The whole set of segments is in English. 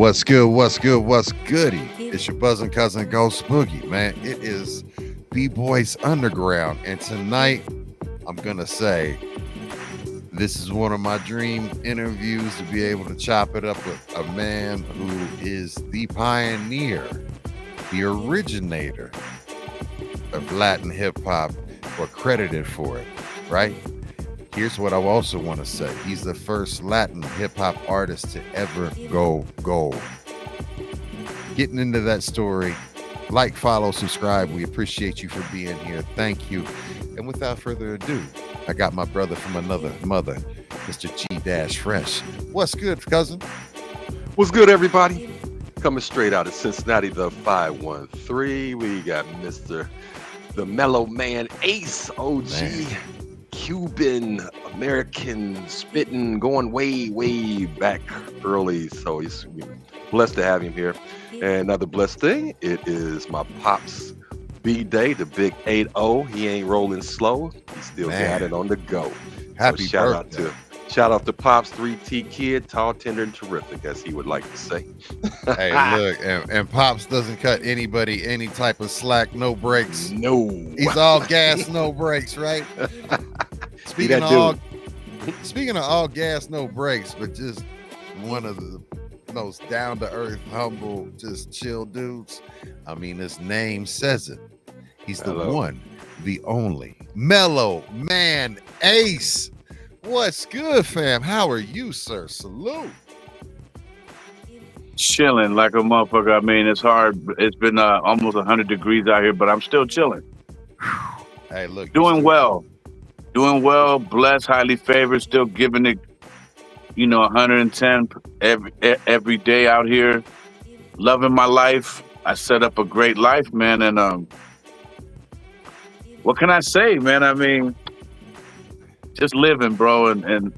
What's good? What's good? What's goody? It's your buzzing cousin Ghost Boogie, man. It is B-Boys Underground, and tonight I'm gonna say this is one of my dream interviews to be able to chop it up with a man who is the pioneer, the originator of Latin hip hop, or credited for it, right? Here's what I also want to say. He's the first Latin hip hop artist to ever go gold. Getting into that story, like, follow, subscribe. We appreciate you for being here. Thank you. And without further ado, I got my brother from another mother, Mr. G-Fresh. What's good, cousin? What's good, everybody? Coming straight out of Cincinnati, the 513. We got Mr. the Mellow Man Ace, OG. Man. Cuban American spitting, going way back early, so he's blessed to have him here. And another blessed thing, it is my pops B-Day, the big 8-0. He ain't rolling slow, he still got it on the go. Happy so birthday. Shout out to Pops, 3T kid, tall, tender, and terrific, as he would like to say. Hey, look, and Pops doesn't cut anybody any type of slack, no breaks. No. He's all gas, no breaks, right? Speaking of all gas, no breaks, but just one of the most down-to-earth, humble, just chill dudes. I mean, his name says it. He's the one, the only Mellow Man Ace. What's good, fam? How are you, sir? Salute. Chilling like a motherfucker. I mean, it's hard. It's been almost 100 degrees out here, but I'm still chilling. Hey, look. Doing well. Blessed, highly favored, still giving it, 110 every day out here. Loving my life. I set up a great life, man. And what can I say, man? I mean, just living, bro, and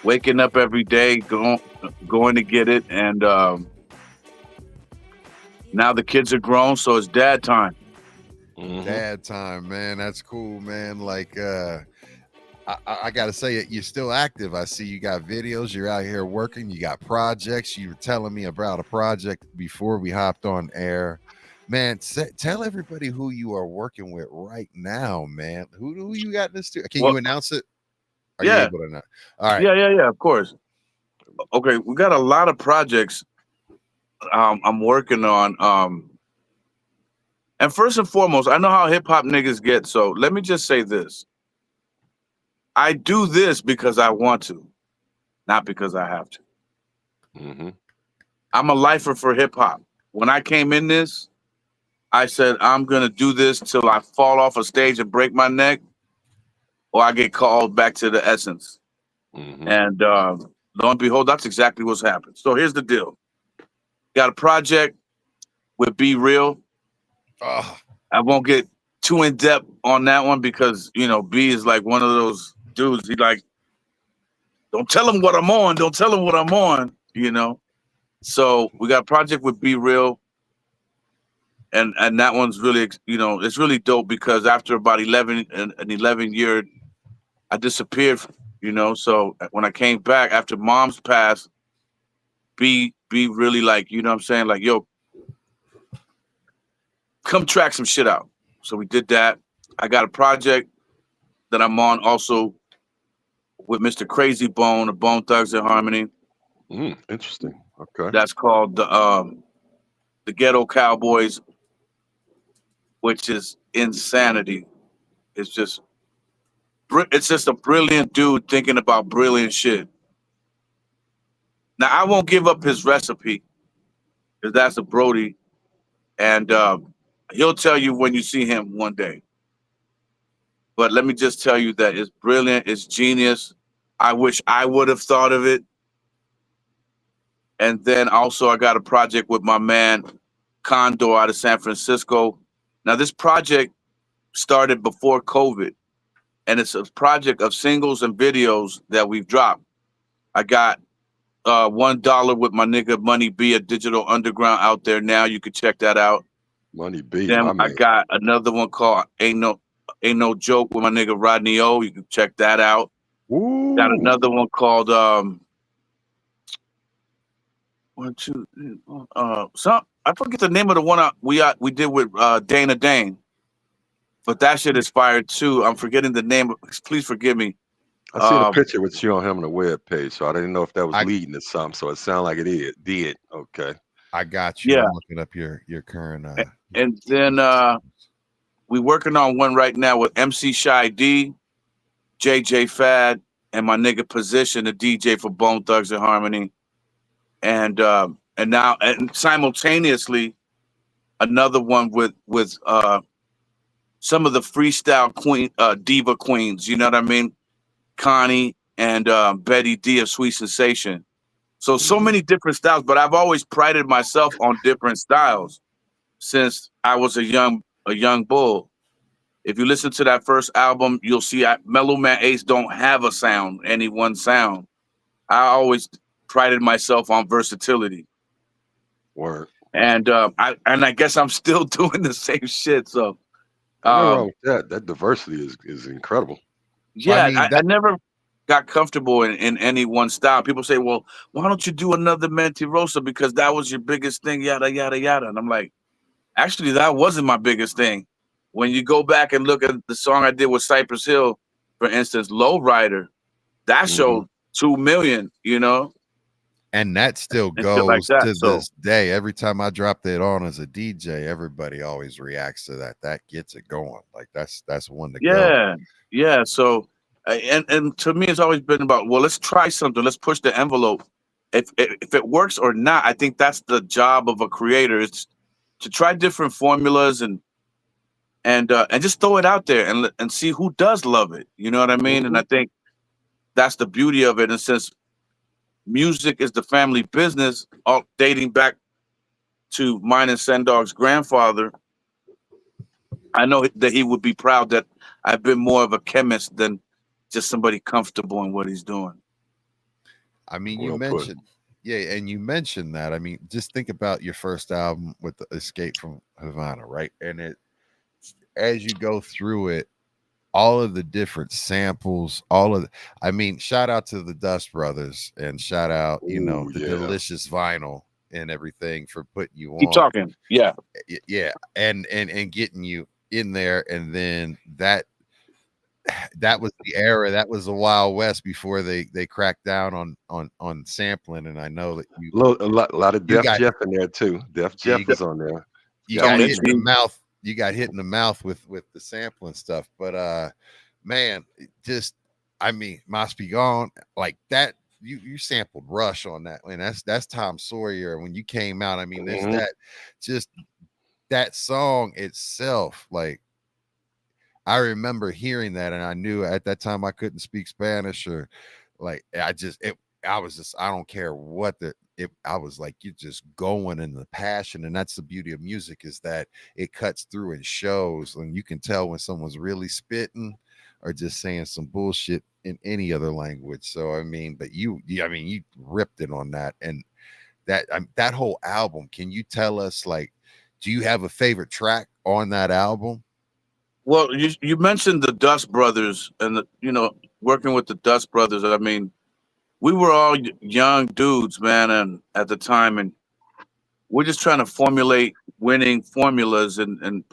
waking up every day, going to get it. And now the kids are grown, so it's dad time. Mm-hmm. Dad time, man. That's cool, man. Like, I gotta say, you're still active. I see you got videos. You're out here working. You got projects. You were telling me about a project before we hopped on air. Man, tell everybody who you are working with right now, man. Who you got in this studio? Can you announce it? Are you able to know? All right. Yeah, of course. Okay, we got a lot of projects I'm working on. And first and foremost, I know how hip-hop niggas get, so let me just say this. I do this because I want to, not because I have to. Mm-hmm. I'm a lifer for hip-hop. When I came in this, I said, I'm going to do this till I fall off a stage and break my neck, or I get called back to the essence. Mm-hmm. And lo and behold, that's exactly what's happened. So here's the deal. Got a project with Be Real. I won't get too in depth on that one because, B is like one of those dudes. He like, don't tell him what I'm on. Don't tell him what I'm on, So we got a project with Be Real. And that one's really, it's really dope because after about 11 year, I disappeared, So when I came back after mom's passed, be really like, what I'm saying? Like, yo, come track some shit out. So we did that. I got a project that I'm on also with Mr. Crazy Bone, the Bone Thugs and Harmony. Interesting. Okay. That's called the Ghetto Cowboys, which is insanity. It's just a brilliant dude thinking about brilliant shit. Now, I won't give up his recipe because that's a Brody. And he'll tell you when you see him one day. But let me just tell you that it's brilliant. It's genius. I wish I would have thought of it. And then also I got a project with my man Condor out of San Francisco. Now, this project started before COVID. And it's a project of singles and videos that we've dropped. I got $1 with my nigga Money B at Digital Underground out there now. You can check that out. Money B. Then I got another one called Ain't No Joke with my nigga Rodney O. You can check that out. Ooh. Got another one called one, two, some I forget the name of the one we did with Dana Dane, but that shit is fire too. I'm forgetting the name. Please forgive me. I seen a picture with you on him on the web page, so I didn't know if that was I leading to something. So it sounded like it did. Okay. I got you. Yeah, I'm looking up your current and then we working on one right now with MC Shy D, JJ Fad, and my nigga Position, the DJ for Bone Thugs and Harmony, and now and simultaneously another one with some of the freestyle diva queens. You know what I mean? Connie and Betty D of Sweet Sensation. So Mhm. many different styles, but I've always prided myself on different styles since I was a young bull. If you listen to that first album, you'll see Mellow Man Ace don't have a sound, any one sound. I always prided myself on versatility, Word. and I guess I'm still doing the same shit. So Ain't nothing wrong um, with that. That diversity is incredible. well, I yeah, mean I that never got comfortable in any one style. People say, "Well, why don't you do another Mentirosa because that was your biggest thing?" Yada yada yada, and I'm like, actually, that wasn't my biggest thing. When you go back and look at the song I did with Cypress Hill, for instance, Lowrider, that Hmm. showed 2 million, and that still and shit like goes that. to So this day. Every time I drop that on as a DJ, everybody always reacts to that. That gets it going. Like that's one to go. yeah, yeah. So and to me, it's always been about, well, let's try something. Let's push the envelope. If it works or not, I think that's the job of a creator. It's to try different formulas and just throw it out there and see who does love it. You know what I mean? And Hmm. I think that's the beauty of it. And since music is the family business, all dating back to mine and Sendog's grandfather, I know that he would be proud that I've been more of a chemist than just somebody comfortable in what he's doing. I mean, you Well put. mentioned, yeah, and you mentioned that. I mean, just think about your first album with the Escape from Havana, right? And it, as you go through it, all of the different samples, I mean, shout out to the Dust Brothers and shout out, Oh the yeah. Delicious Vinyl and everything for putting you Keep on. talking. Yeah. Yeah, and getting you in there, and then that was the era. That was the Wild West before they cracked down on sampling. And I know that A lot of you Def got Jeff in there too. Def yeah, Jeff is on there. you Got got Tony hit in the G. Benjamin. mouth. You got hit in the mouth with the sampling stuff. But man, just I mean, must be gone like that. You sampled Rush on that, and that's Tom Sawyer. When you came out, I mean, there's Hmm. just that song itself, like I remember hearing that, and I knew at that time I couldn't speak Spanish or like I was just I don't care what I was like you're just going in the passion, and that's the beauty of music is that it cuts through and shows, and you can tell when someone's really spitting or just saying some bullshit in any other language. So I mean, but I mean, you ripped it on that, and that whole album. Can you tell us like, do you have a favorite track on that album? Well, you mentioned the Dust Brothers and working with the Dust Brothers. I mean, we were all young dudes, man, and at the time, and we're just trying to formulate winning formulas and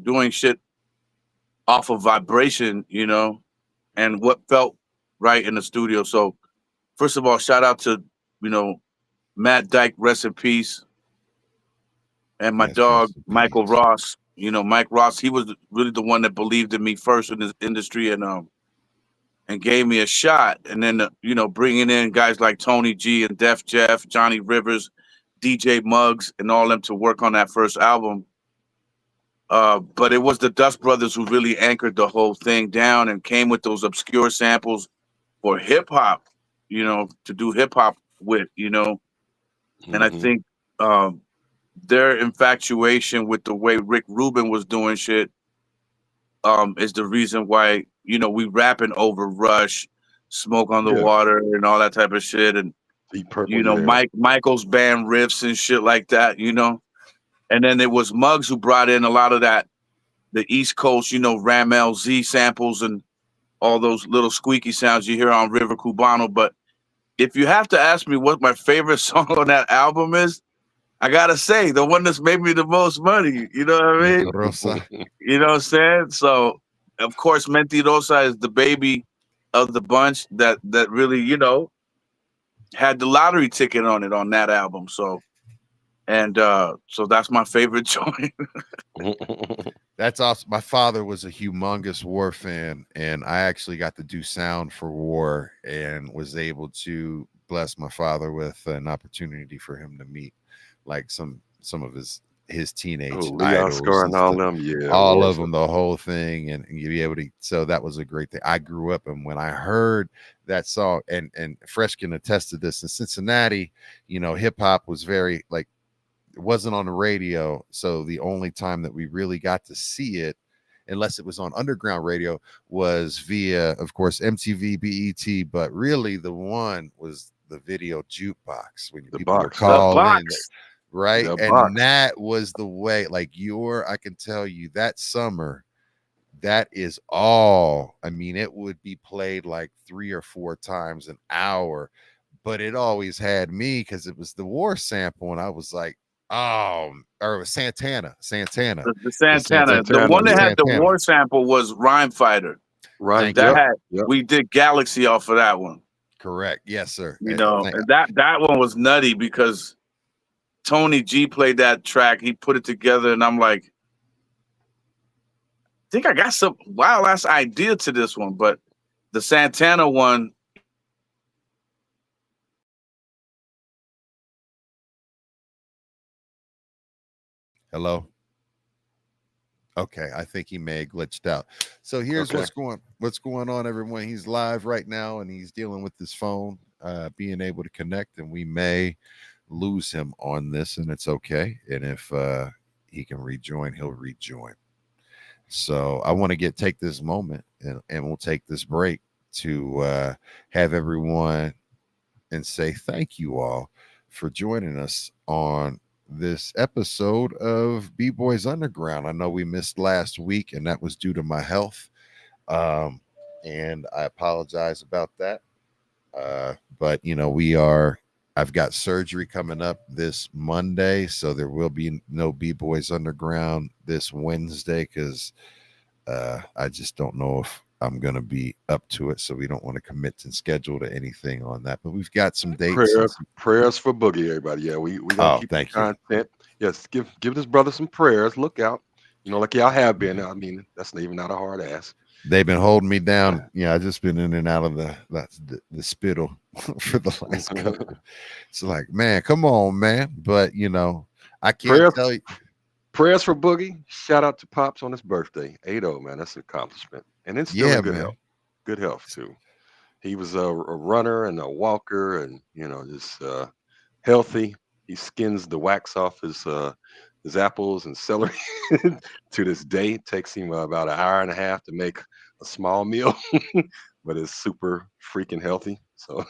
doing shit off of vibration, and what felt right in the studio. So first of all, shout out to you know Matt Dyke, rest in peace, and my Yes, dog rest in Michael peace. Ross. Mike Ross, he was really the one that believed in me first in this industry and gave me a shot. And then bringing in guys like Tony G and Def Jeff, Johnny Rivers, DJ Muggs, and all them to work on that first album. But it was the Dust Brothers who really anchored the whole thing down and came with those obscure samples for hip hop, to do hip hop with. And I Hmm. think um, their infatuation with the way Rick Rubin was doing shit is the reason why we rapping over Rush, Smoke on the Yeah. Water, and all that type of shit, and Deep Purple. Yeah. Michael's band riffs and shit like that. And then it was Muggs who brought in a lot of that, the East Coast, Ram LZ samples and all those little squeaky sounds you hear on River Cubano, but if you have to ask me what my favorite song on that album is, I gotta say the one that's made me the most money. You know what I mean? Mentirosa. You know what I'm saying? So, of course, Mentirosa is the baby of the bunch that really, had the lottery ticket on it on that album. So, and so that's my favorite joint. That's awesome. My father was a humongous War fan, and I actually got to do sound for War and was able to bless my father with an opportunity for him to meet like some of his Oh, teenage Lee idols Oscar and and all stuff. them. Yeah, All of wars. them, the whole thing, and you be able to. So that was a great thing. I grew up, and when I heard that song, and Fresh can attest to this, in Cincinnati, hip hop was very like it wasn't on the radio. So the only time that we really got to see it, unless it was on underground radio, was via, of course, MTV, BET. But really, the one was the video jukebox when The people would box. The Yep. call in, box. right? The And box. that was the way. Like I can tell you that summer. That is all. I mean, it would be played like 3 or 4 times an hour, but it always had me because it was the War sample, and I was like, oh, or it was Santana, The the Santana. The Santana. one that Yeah. had the Santana. war sample was Rhyme Fighter. Rhyme. Thank That you. Yep. had Yep. we did Galaxy off of that one. Correct. Yes, sir. And that one was nutty because Tony G played that track. He put it together, and I'm like, I think I got some wild ass idea to this one, but the Santana one. Hello. Okay, I think he may have glitched out. So here's Okay. what's going on, everyone. He's live right now, and he's dealing with his phone, being able to connect, and we may lose him on this, and it's okay. And if he can rejoin, he'll rejoin. So I want to take this moment, and we'll take this break to have everyone and say thank you all for joining us on this episode of B Boys Underground. I know we missed last week, and that was due to my health. And I apologize about that. But I've got surgery coming up this Monday, so there will be no B Boys Underground this Wednesday because I just don't know if I'm going to be up to it. So we don't want to commit and schedule to anything on that. But we've got some dates. Prayers for Boogie, everybody. Yeah, we gonna Oh, keep the thank you. content. Yes, give this brother some prayers. Look out. Like y'all have been. I mean, that's even not a hard ass. They've been holding me down. Yeah, I just been in and out of the spittle for the last couple. It's like, man, come on, man. But I can't prayers, tell you. prayers for Boogie. Shout out to Pops on his birthday. 80, man. That's an accomplishment. And then still Yeah, in good man. health. Good health too. He was a runner and a walker, and just healthy. He skins the wax off his apples and celery to this day. It takes him about an hour and a half to make a small meal, but it's super freaking healthy. So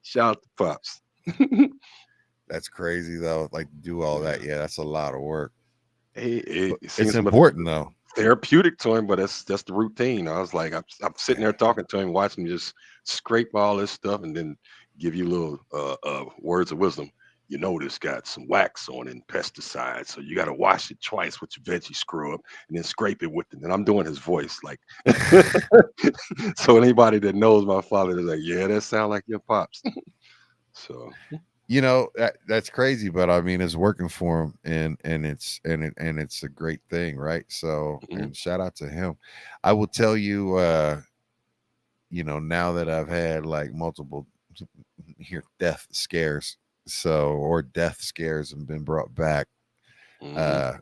shout out to Pops. That's crazy though. Like do all that. Yeah, that's a lot of work. It It's seems important though. therapeutic to him, but that's the routine. I was like, I'm sitting there talking to him, watching him just scrape all this stuff, and then give you little words of wisdom. This got some wax on it and pesticides, so you got to wash it twice with your veggie scrub, and then scrape it with it. And I'm doing his voice, like, so anybody that knows my father is like, yeah, that sound like your pops. So that's crazy, but I mean it's working for him, and it's a great thing, right? So and shout out to him. I will tell you, now that I've had like multiple death scares, or death scares and been brought back, I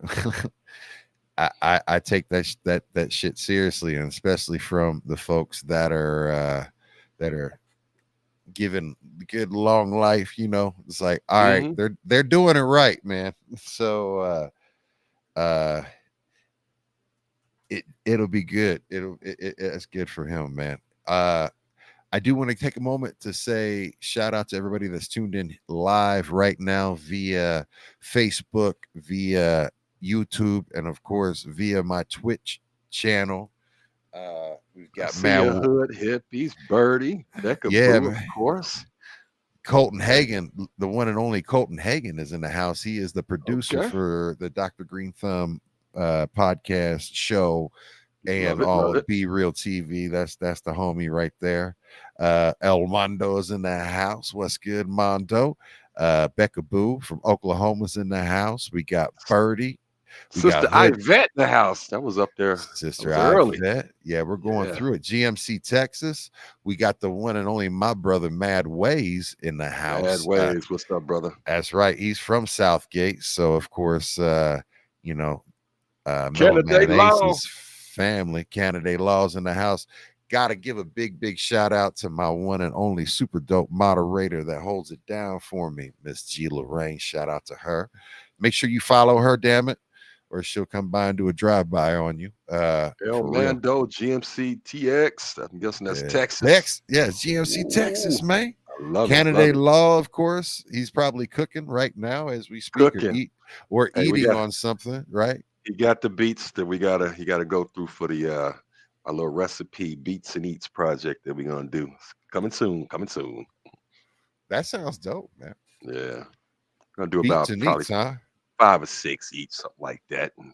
take that shit seriously, and especially from the folks that are given good long life. It's like, all right, they're doing it right, man. So it'll be good. It's good for him, man. I do want to take a moment to say shout out to everybody that's tuned in live right now via Facebook, via YouTube, and of course via my Twitch channel. We've got see a hood hippies, Birdie, Becca Boo, of man. course. Colton Hagen, the one and only Colton Hagen, is in the house. He is the producer Okay. for the Dr. Green Thumb podcast show and Love all it. Be Real TV. That's the homie right there. El Mondo is in the house. What's good, Mondo? Becca Boo from Oklahoma's in the house. We got Birdie. We Sister got Hood. Ivette in the house. That was up there. That Sister was early. Ivette. Yeah, we're going Yeah. through it. GMC Texas. We got the one and only my brother Mad Ways in the Bad house. ways. What's up, brother? That's right. He's from Southgate. So of course, you know, Mellow Candidate Man Law. Ace's family, Candidate Laws in the house. Got to give a big shout out to my one and only super dope moderator that holds it down for me, Miss G Lorraine. Shout out to her. Make sure you follow her, damn it, or she'll come by and do a drive-by on you. El For real. Mando, GMC TX. I'm guessing that's Texas. Yeah, it's GMC Texas, Ooh, man. I love Candidate it. Law, of course. He's probably cooking right now as we speak, Cooking. or Hey, we eating got- on something, right? He got the beats that he gotta go through for the our little recipe beats and eats project that we're gonna do. Coming soon. That sounds dope, man. Yeah. Gonna do Beats about and probably eats, huh? 5 or 6 each, something like that. And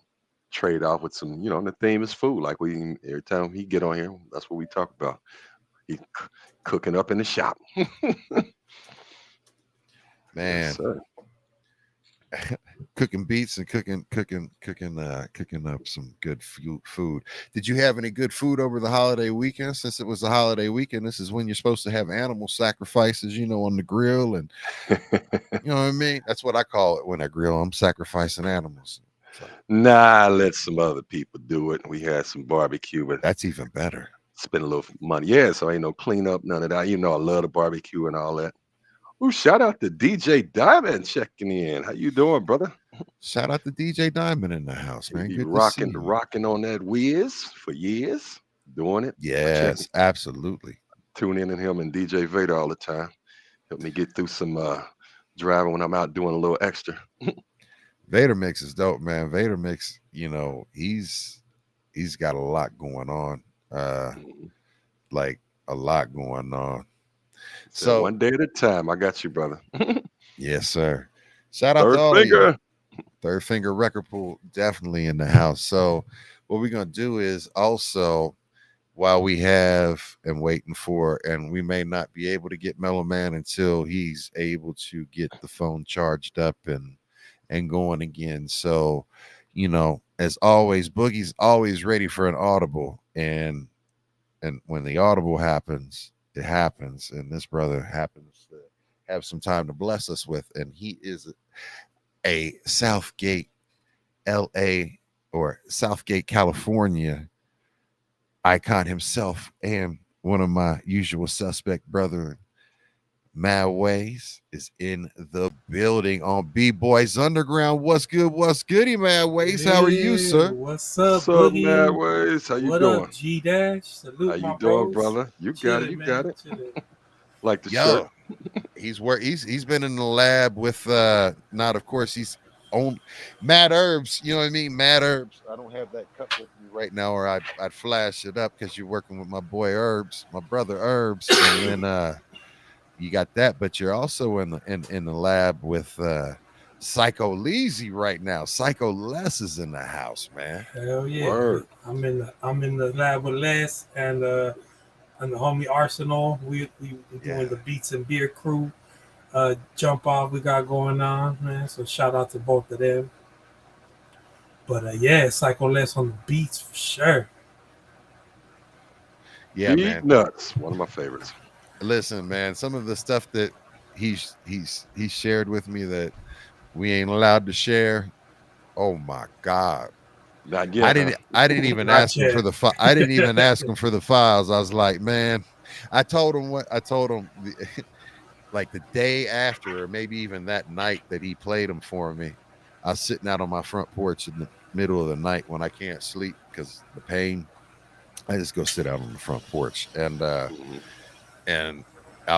trade off with some, the theme is food. Like every time he get on here, that's what we talk about. He cooking up in the shop. Man, Yes, sir. cooking beats and cooking up some good food. Did you have any good food over the holiday weekend? Since it was a holiday weekend, this is when you're supposed to have animal sacrifices, on the grill, and you know what I mean. That's what I call it when I grill. I'm sacrificing animals. So Nah, let some other people do it. We had some barbecue, but that's even better. spend a little money. Yeah, so ain't no cleanup, none of that. I love the barbecue and all that. Ooh, shout out to DJ Diamond checking in. How you doing, brother? Shout out to DJ Diamond in the house, man. He Good to see you. rocking on that whiz for years, doing it. Yes, absolutely. Tune in and him and DJ Vader all the time. Help me get through some driving when I'm out doing a little extra. Vader Mix is dope, man. Vader Mix, he's got a lot going on. Like a lot going on. So one day at a time. I got you, brother. Yes, sir. Shout out Third to all finger. of you. Third Finger Record Pool definitely in the house. So what we're gonna do is also, while we have and waiting for, and we may not be able to get Mellow Man until he's able to get the phone charged up and going again. So, as always, Boogie's always ready for an audible, and when the audible happens, it happens, and this brother happens to have some time to bless us with, and he is a Southgate, LA, or Southgate, California icon himself, and one of my usual suspect brethren, Mad Ways, is in the building on B-Boys Underground. What's good? What's goody, Mad Ways? How are you, sir? What's up, What's up, Boogie? Mad Ways? How you What doing? up, G Dash? Salute How my you doing, bros. brother? You got Chilling, it. You man. got it. Chilling. Like the shirt. He's been in the lab with not, of course, he's on Mad Herbs, you know what I mean? Mad Herbs. I don't have that cup with me right now, or I'd flash it up because you're working with my boy Herbs, my brother Herbs, and then you got that, but you're also in the lab with Psycho Leezy right now. Psycho Les is in the house, man. Hell yeah. Word. I'm in the lab with Les and the homie Arsenal. We doing the Beats and Beer crew jump off we got going on, man. So shout out to both of them. But yeah, Psycho Les on the beats for sure. Yeah, Beat man. Nuts. One of my favorites. Listen, man, some of the stuff that he's shared with me that we ain't allowed to share. Oh my God. Not yet. I didn't even Not ask him yet. for the I didn't even ask him for the files. I was like, man, I told him like the day after, or maybe even that night that he played them for me. I was sitting out on my front porch in the middle of the night when I can't sleep because the pain. I just go sit out on the front porch, and I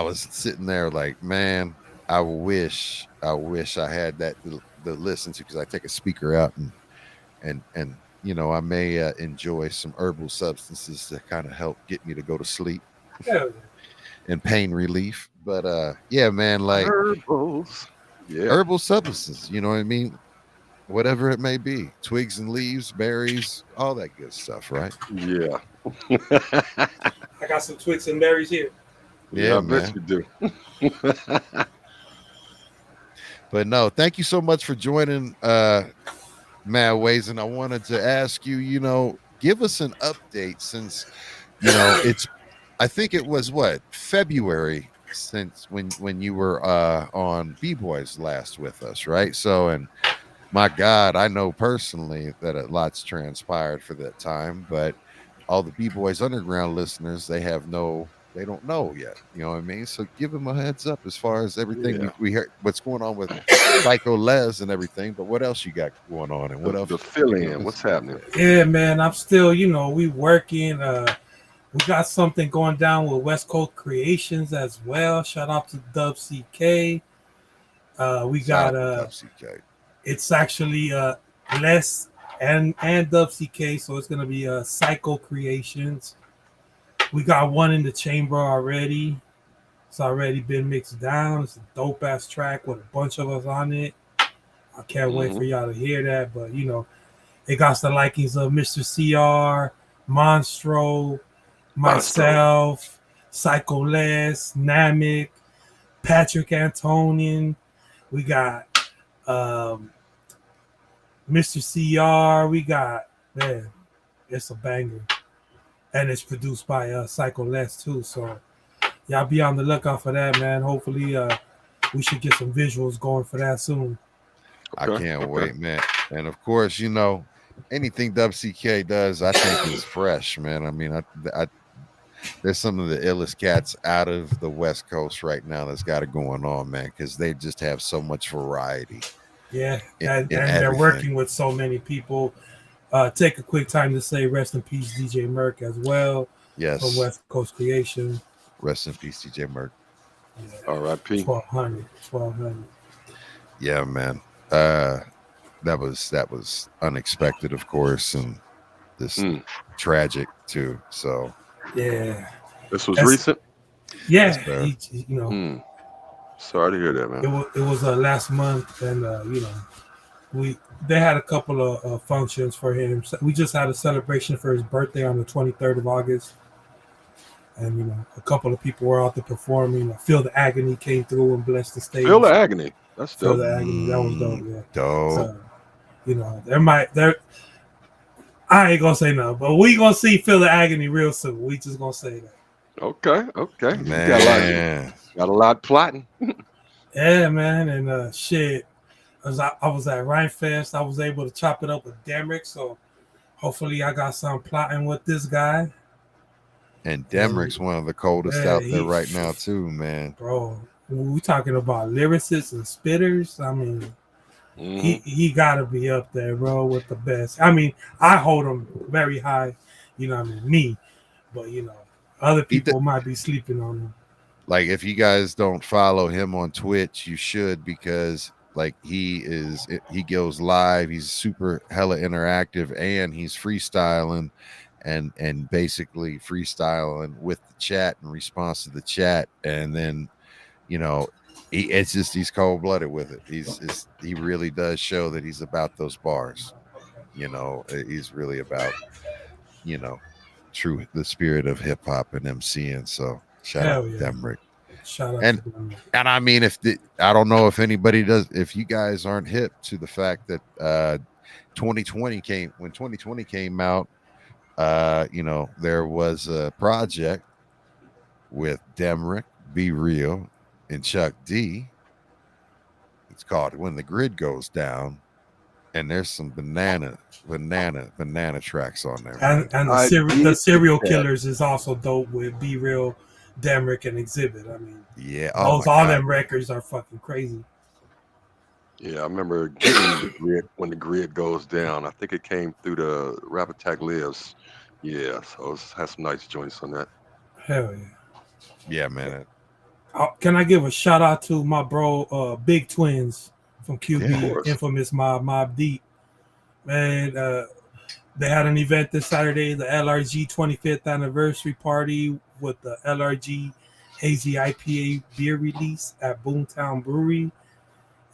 was sitting there like, man, I wish I had that to listen to, because I take a speaker out and I may enjoy some herbal substances to kind of help get me to go to sleep. Hell and pain relief. But yeah, man, like Herbals. Yeah. herbal substances, you know what I mean? Whatever it may be, twigs and leaves, berries, all that good stuff, right? Yeah. I got some twigs and berries here. Yeah, Yeah, I bet man. you do. But no, thank you so much for joining Mad Ways. And I wanted to ask you, give us an update since, it's I think it was what, February since when you were on B Boys last with us, right? So and my God, I know personally that a lot's transpired for that time, but all the B Boys Underground listeners, they don't know yet. You know what I mean? So give them a heads up as far as everything Yeah. we heard, what's going on with Psycho Les and everything. But what else you got going on, and what else? The fill You know, in. What's happening? Yeah, man. I'm still, we working. We got something going down with West Coast Creations as well. Shout out to Dub CK. We Shout got out to WCK. it's actually Les and Dub CK, so it's gonna be Psycho Creations. We got one in the chamber already. It's already been mixed down. It's a dope ass track with a bunch of us on it. I can't wait for y'all to hear that. But it got the likings of Mr. CR, Monstro, myself, Psycho Les, Namek, Patrick Antonian. We got Mr. CR. We got, man, it's a banger. And it's produced by Psycho Les too. So y'all be on the lookout for that, man. Hopefully we should get some visuals going for that soon. I can't wait, man. And of course, anything WCK does, I think is fresh, man. I mean, I there's some of the illest cats out of the West Coast right now that's got it going on, man, because they just have so much variety. Yeah, in and they're everything. working with so many people. Take a quick time to say rest in peace, DJ Merck, as well. Yes. From West Coast Creation. Rest in peace, DJ Merck. Yeah. R.I.P. 1200. Yeah, man. That was unexpected, of course, and this tragic too. So yeah, this was recent. Yeah, Sorry to hear that, man. It was last month, and they had a couple of functions for him. So we just had a celebration for his birthday on the 23rd of August, and a couple of people were out there performing. Feel the Agony came through and blessed the stage. Feel the Agony. That's Feel dope. the Agony. That was dope. Yeah. Dope. So, I ain't gonna say no, but we gonna see Feel the Agony real soon. We just gonna say that. Okay. Man. Got a lot plotting. Yeah, man, and shit. I was at Rhymefest. I was able to chop it up with Demrick, so hopefully I got some plotting with this guy. And Demrick's one of the coldest out there right now too, man. Bro, we talking about lyricists and spitters. I mean, he gotta be up there, bro, with the best. I mean, I hold him very high, me, but other people might be sleeping on him. Like, if you guys don't follow him on Twitch, you should, because like he goes live. He's super hella interactive, and he's freestyling and basically freestyling with the chat in response to the chat. And then, he's cold-blooded with it. He really does show that he's about those bars. He's really about, the spirit of hip hop and MCing. So shout out to Demrick. Shout out and I mean, I don't know if anybody does, if you guys aren't hip to the fact that 2020 came out, there was a project with Demrick, Be Real, and Chuck D. It's called When the Grid Goes Down, and there's some banana tracks on there. And the Serial Killers is also dope with Be Real, Demrick, and Exhibit. I mean, yeah, all them records are fucking crazy. Yeah, I remember getting the grid when the grid goes down. I think it came through the Rap Attack Lives. Yeah, so it has some nice joints on that. Hell yeah. Yeah, man. Can I give a shout out to my bro, Big Twins from QB, infamous Mob Deep? Man, they had an event this Saturday, the LRG 25th anniversary party with the LRG hazy IPA beer release at Boomtown Brewery,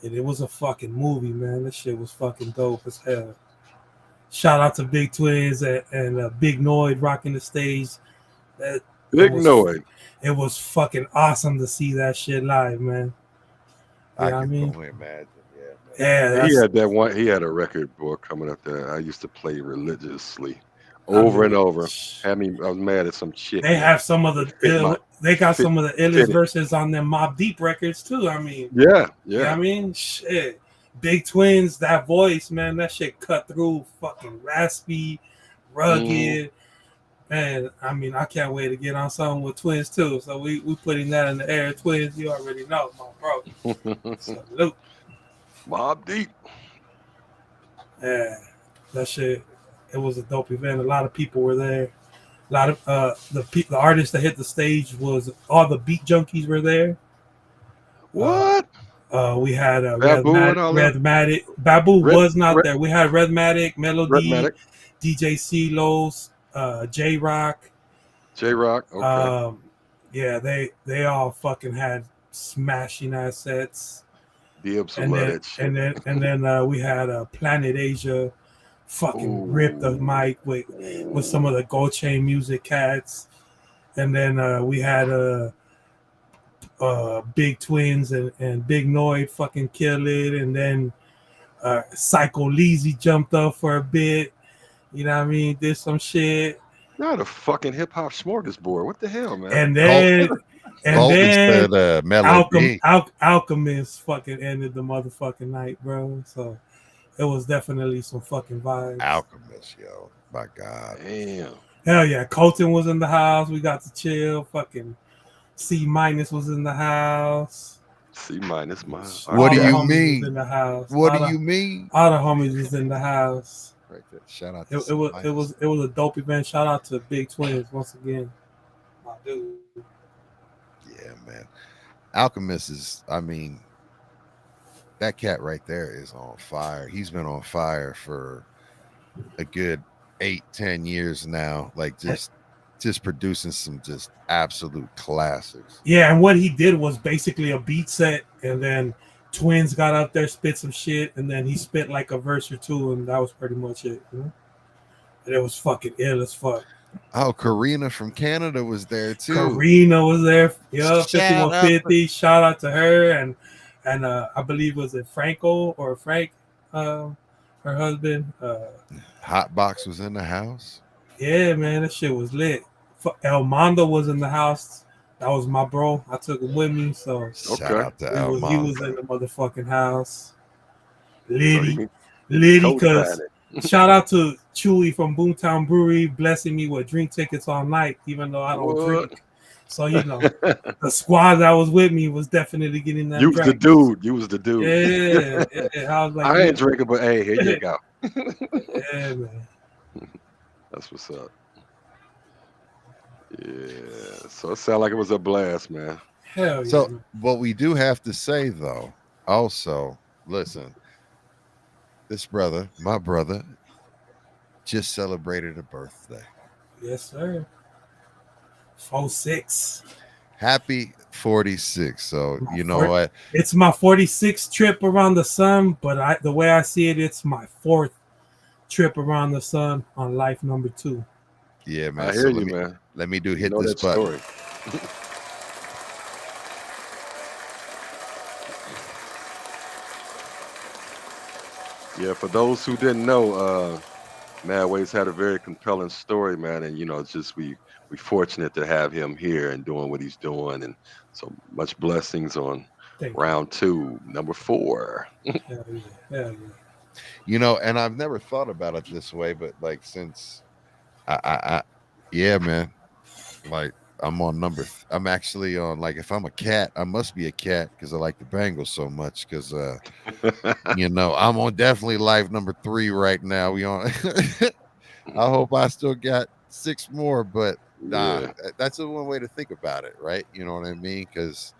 and it was a fucking movie, man. This shit was fucking dope as hell. Shout out to Big Twins and Big Noid rocking the stage. That Big Noid. It was fucking awesome to see that shit live, man. You I know what I can mean? only imagine. Yeah, man. Yeah, He had that one. He had a record book coming up there. I used to play religiously, over and over. Had me. I was mad at some chick. They have some of the they got fit- some of the illest fit it. verses on them Mob Deep records too. I mean, Yeah, you know what I yeah. mean? Shit. Big Twins, that voice, man, that shit cut through, fucking raspy, rugged. And I mean, I can't wait to get on something with Twins too. So we putting that in the air. Twins, you already know, my bro. Salute. Mob Deep. Yeah, that shit. It was a dope event. A lot of people were there. A lot of the artists that hit the stage was all the beat junkies were there. What? We had Babu and all that. Redmatic. Babu was not there. We had Redmatic, Melody, Redmatic. DJ CeeLo's, J Rock. J Rock. Okay. Yeah, they all fucking had smashing assets. Dibs some love that shit. And then we had Planet Asia fucking ripped the mic with some of the Gold Chain music cats. And then we had Big Twins and Big Noid fucking kill it. And then Psycho Leezy jumped up for a bit. You know what I mean? Did some shit. Not a fucking hip hop smorgasbord. What the hell, man? And then said, Alchemist fucking ended the motherfucking night, bro. So it was definitely some fucking vibes. Alchemist, yo. My God. Damn. Hell yeah. Colton was in the house. We got to chill. Fucking C- was in the house. C-, my. What do you mean? In the house. What do you mean? All the homies was in the house. Right there. Shout out to it was a dope event. Shout out to Big Twins once again. My dude. Yeah, man. Alchemist is, I mean, that cat right there is on fire. He's been on fire for a good 8-10 years now. Like just producing some just absolute classics. Yeah, and what he did was basically a beat set, and then Twins got out there, spit some shit, and then he spit like a verse or two, and that was pretty much it. You know? And it was fucking ill as fuck. Oh, Karina from Canada was there too. Karina was there. Yeah, 5150. Shout out to her and I believe was it Franco or Frank, her husband. Hotbox was in the house. Yeah, man, that shit was lit. El Mondo was in the house. That was my bro. I took him with me. So shout out to El Mondo. He was in the motherfucking house. Liddy, because shout out to Chewy from Boomtown Brewery blessing me with drink tickets all night, even though I don't drink. So you know, the squad that was with me was definitely getting that. You was the dude. You was the dude. Yeah. I was like, I ain't drinking, but hey, here you go. Yeah, man. That's what's up. Yeah. So it sounded like it was a blast, man. Hell yeah. So what we do have to say though, also, listen, this brother, my brother, just celebrated a birthday. Yes, sir. 46. Happy 46. So you know what? It's my 46th trip around the sun, but the way I see it, it's my 4th trip around the sun on life number 2. Yeah, man. I hear you, man. Let me hit this button. Yeah, for those who didn't know, Madway's had a very compelling story, man, and it's just we fortunate to have him here and doing what he's doing, and so much blessings on round 2, number 4. Hell yeah. And I've never thought about it this way, but like since yeah, man, like I'm actually on, like, if I'm a cat, I must be a cat because I like the Bengals so much. Because I'm on definitely life number 3 right now. We on. I hope I still got 6 more, but that's the one way to think about it, right? You know what I mean? Because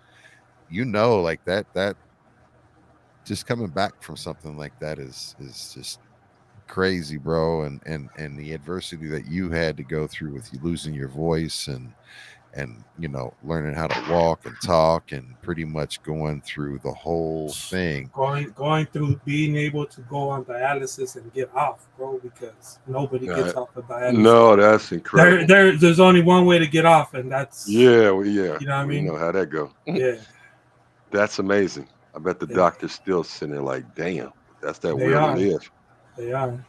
like that just coming back from something like that is just crazy, bro. And the adversity that you had to go through with you losing your voice and and learning how to walk and talk and pretty much going through the whole thing. Going through being able to go on dialysis and get off, bro, because nobody gets off of dialysis. No, that's incredible. There's only one way to get off, and that's yeah. You know what I mean? You know how that go. Yeah, That's amazing. I bet the doctor's still sitting there like, damn, that's that They will are. to live. they are,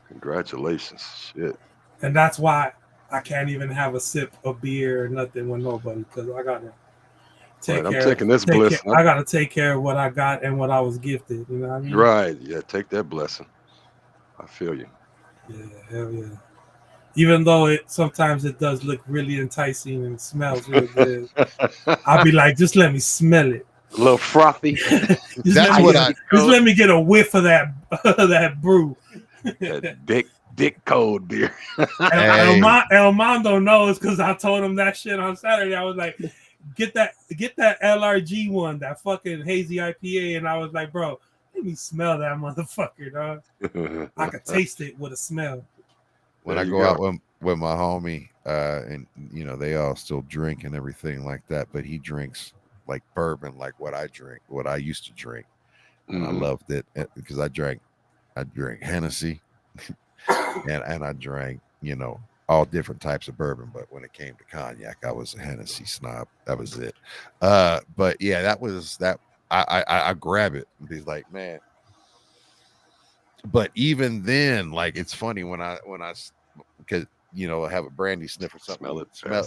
Congratulations. Shit. and that's why I can't even have a sip of beer or nothing with nobody because I gotta take Right, care. I'm taking this bliss. I gotta take care of what I got and what I was gifted. You know what I mean? Right. Yeah, take that blessing. I feel you. Yeah, hell yeah. Even though sometimes it does look really enticing and smells real good, I'll be like, just let me smell it. A little frothy. Just let me get a whiff of that that brew. That dick cold beer. El Mondo knows because I told him that shit on Saturday. I was like, get that LRG one, that fucking hazy IPA, and I was like, bro, let me smell that motherfucker, dog. I could taste it with a smell. When I go out with my homie, and they all still drink and everything like that, but he drinks like bourbon, like what I drink, what I used to drink, and I loved it because I drank Hennessy, and I drank all different types of bourbon, but when it came to cognac, I was a Hennessy snob. That was it. But yeah, that was that. I grab it and be like, man. But even then, like, it's funny when I because have a brandy sniff or something. Smell,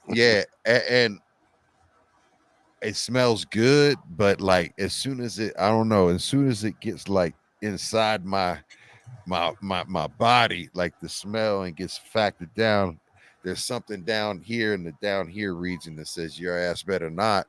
yeah, and it smells good, but like as soon as it gets like inside my body, like the smell and gets factored down, there's something down here in the down here region that says your ass better not.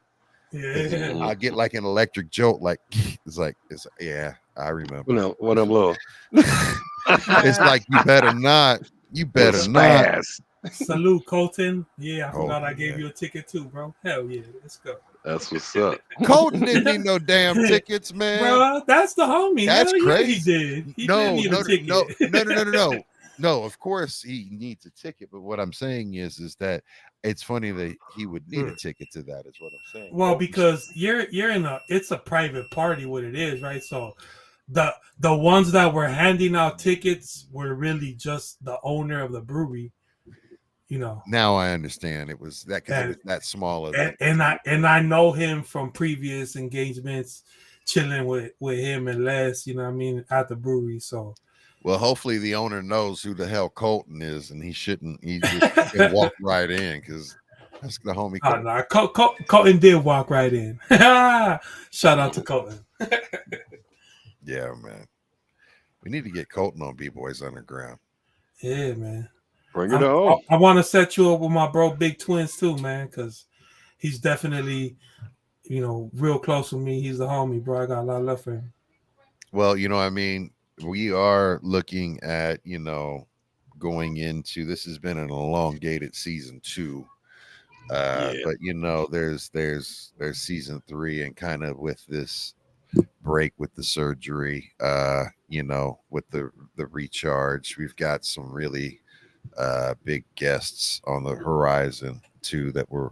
Yeah. I get like an electric jolt, like it's yeah, I remember. What them little It's like you better not. You better not. Salute, Colton. Yeah, I forgot I gave you a ticket too, bro. Hell yeah, let's go. That's what's up. Colton didn't need no damn tickets, man. Bro, that's the homie. That's Hell crazy. Yeah, he did. He didn't need a ticket. No, of course he needs a ticket. But what I'm saying is that it's funny that he would need a ticket to that, is what I'm saying. Well, because you're in it's a private party, what it is, right? So the ones that were handing out tickets were really just the owner of the brewery. Now I understand it was that because it was that small. And I know him from previous engagements, chilling with him and Les, you know what I mean, at the brewery. So well, hopefully the owner knows who the hell Colton is, and he just can walk right in because that's the homie. Colton. Colton did walk right in. Shout out to Colton. Yeah, man. We need to get Colton on B-Boys Underground. Yeah, man. Bring it on. I want to set you up with my bro Big Twins too, man, because he's definitely, real close with me. He's the homie, bro. I got a lot of love for him. Well, I mean, we are looking at, going into, this has been an elongated season 2. But there's season 3, and kind of with this break with the surgery, with the recharge, we've got some really big guests on the horizon too that we're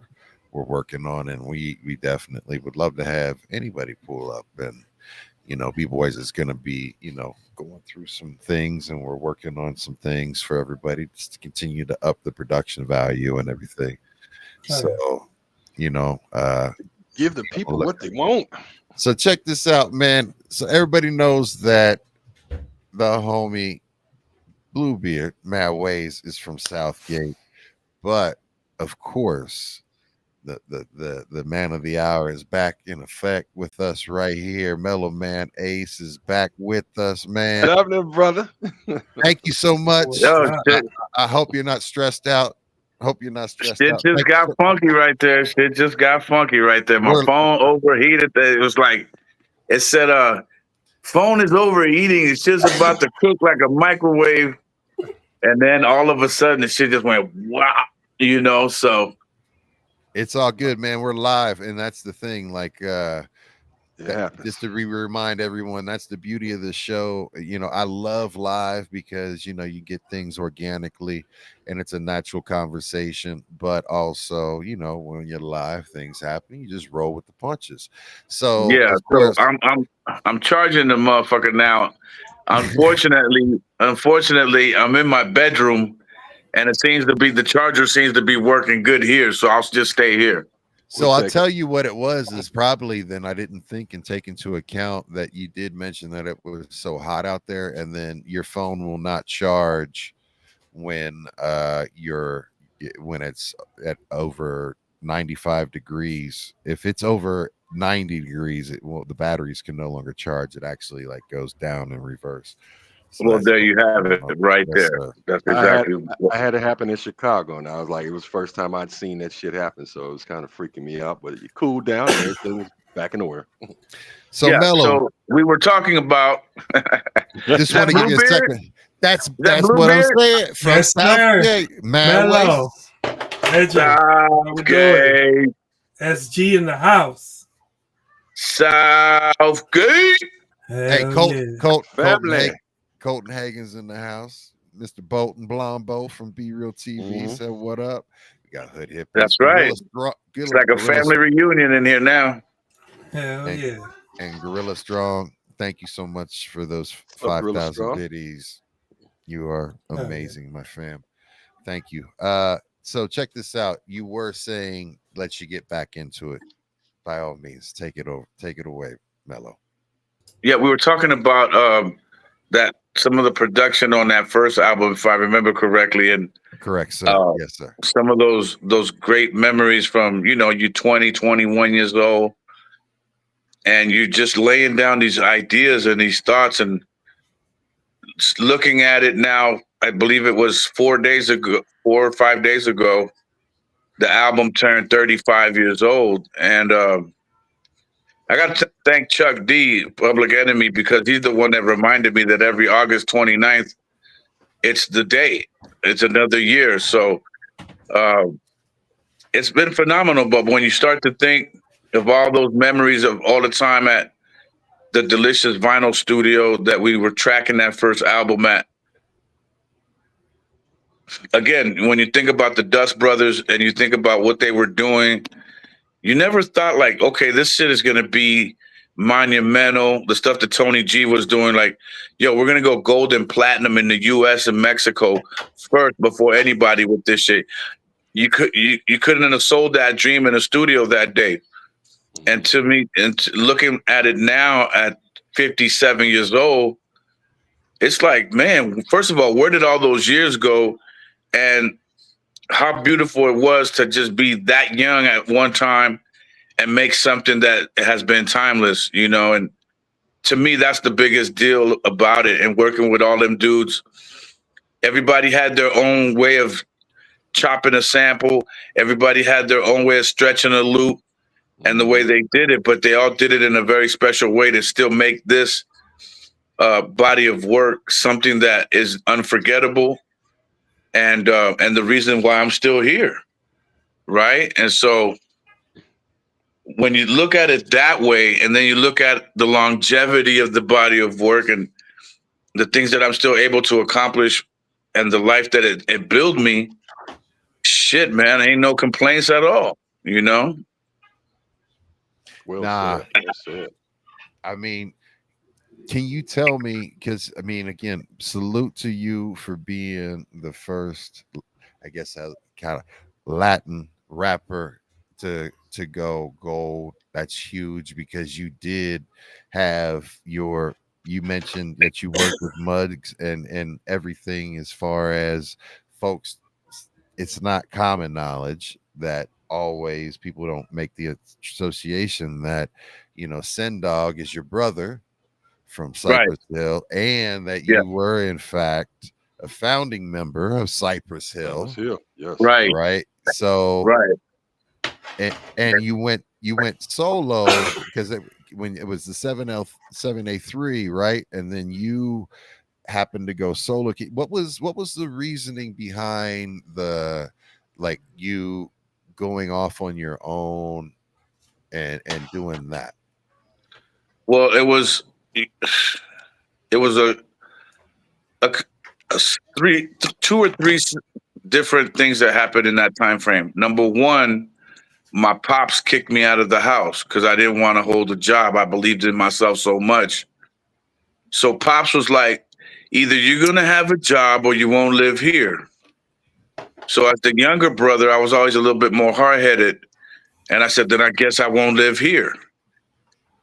working on, and we definitely would love to have anybody pull up. And B-Boys is going to be going through some things, and we're working on some things for everybody just to continue to up the production value and everything. So give the people what they want. So check this out, man. So everybody knows that the homie Bluebeard Mad Ways is from Southgate, but of course the man of the hour is back in effect with us right here. Mellow Man Ace is back with us, man. Good afternoon, brother. Thank you so much. Yo, I hope you're not stressed out. Shit just got funky right there. Shit just got funky right there. My phone overheated. It was like it said, phone is overheating. It's just about to cook like a microwave. And then all of a sudden the shit just went wow, so it's all good, man. We're live, and that's the thing. Like It happens. Just to remind everyone, that's the beauty of the show. I love live because you get things organically and it's a natural conversation, but also when you're live, things happen, you just roll with the punches. So Yeah, of so course, I'm charging the motherfucker now. Unfortunately, I'm in my bedroom, and the charger seems to be working good here, so I'll just stay here. so We'll I'll take it. tell you what it was is probably then I didn't think and take into account that you did mention that it was so hot out there, and then your phone will not charge when when it's at over 95 degrees. If it's over 90 degrees, the batteries can no longer charge. It actually like goes down in reverse. So Well, that's there what you was have going it on. right Yes, there. sir. That's I had exactly what. I had it happen in Chicago, and I was like, it was the first time I'd seen that shit happen, so it was kind of freaking me out. But it cooled down, and everything was back in order. So Yeah, Mellow, so we were talking about just is want that to give you a Bluebeard? second. That's Is that what I'm Bluebeard? saying from Yes, sir. Southgate, man. Mellow. Waste. Legend. How we doing? Southgate. SG in the house. Southgate. Hey, Hell yeah. Family. Colton Hagen's in the house. Mr. Bolton Blombo from Be Real TV Hmm. said, "What up?" We got Hood Hippies, That's right. It's like a Gorilla, family reunion in here now. Hell and, yeah. and Gorilla Strong. Thank you so much for those Up, Gorilla 5,000 Strong. biddies. You are Hell yeah. amazing, my fam. Thank you. So check this out. You were saying let you get back into it. By all means, take it over. Take it away, Mello. Yeah, we were talking about that some of the production on that first album, if I remember correctly, and Correct, sir. uh, Yes, sir. some of those great memories from you 20, 21 years old, and you just laying down these ideas and these thoughts, and looking at it now. I believe it was 4 days ago, 4 or 5 days ago. The album turned 35 years old, and I got to thank Chuck D, Public Enemy, because he's the one that reminded me that every August 29th, it's the day. It's another year. So uh, it's been phenomenal. But when you start to think of all those memories of all the time at the Delicious Vinyl Studio that we were tracking that first album at, again, when you think about the Dust Brothers and you think about what they were doing, you never thought like, okay, this shit is gonna be monumental. The stuff that Tony G was doing, like, yo, we're gonna go gold and platinum in the U.S. and Mexico first before anybody with this shit. You couldn't have sold that dream in a studio that day. And to me, looking at it now at 57 years old, it's like, man, first of all, where did all those years go? And how beautiful it was to just be that young at one time and make something that has been timeless. And to me, that's the biggest deal about it. And working with all them dudes, everybody had their own way of chopping a sample. Everybody had their own way of stretching a loop and the way they did it, but they all did it in a very special way to still make this body of work something that is unforgettable. And the reason why I'm still here, right? And so when you look at it that way, and then you look at the longevity of the body of work and the things that I'm still able to accomplish and the life that it built me, shit, man, ain't no complaints at all. Well Nah, said. Well said. I mean, can you tell me? Because I mean, again, salute to you for being the first, I guess, kind of Latin rapper to go gold. That's huge because you did have your. You mentioned that you worked with Muggs and everything as far as folks. It's not common knowledge that always people don't make the association that Sen Dog is your brother from Right. Cypress Hill, and that Yeah. you were in fact a founding member of Cypress That was Hill, here. Yes. Right. right? So, Right. and you went solo because when it was the 7A3, right? And then you happened to go solo. What was the reasoning behind the like you going off on your own and doing that? Well, it was a, a three, two or three different things that happened in that time frame. Number one, my pops kicked me out of the house because I didn't want to hold a job. I believed in myself so much. So pops was like, either you're gonna have a job or you won't live here. So as the younger brother, I was always a little bit more hard headed, and I said, then I guess I won't live here.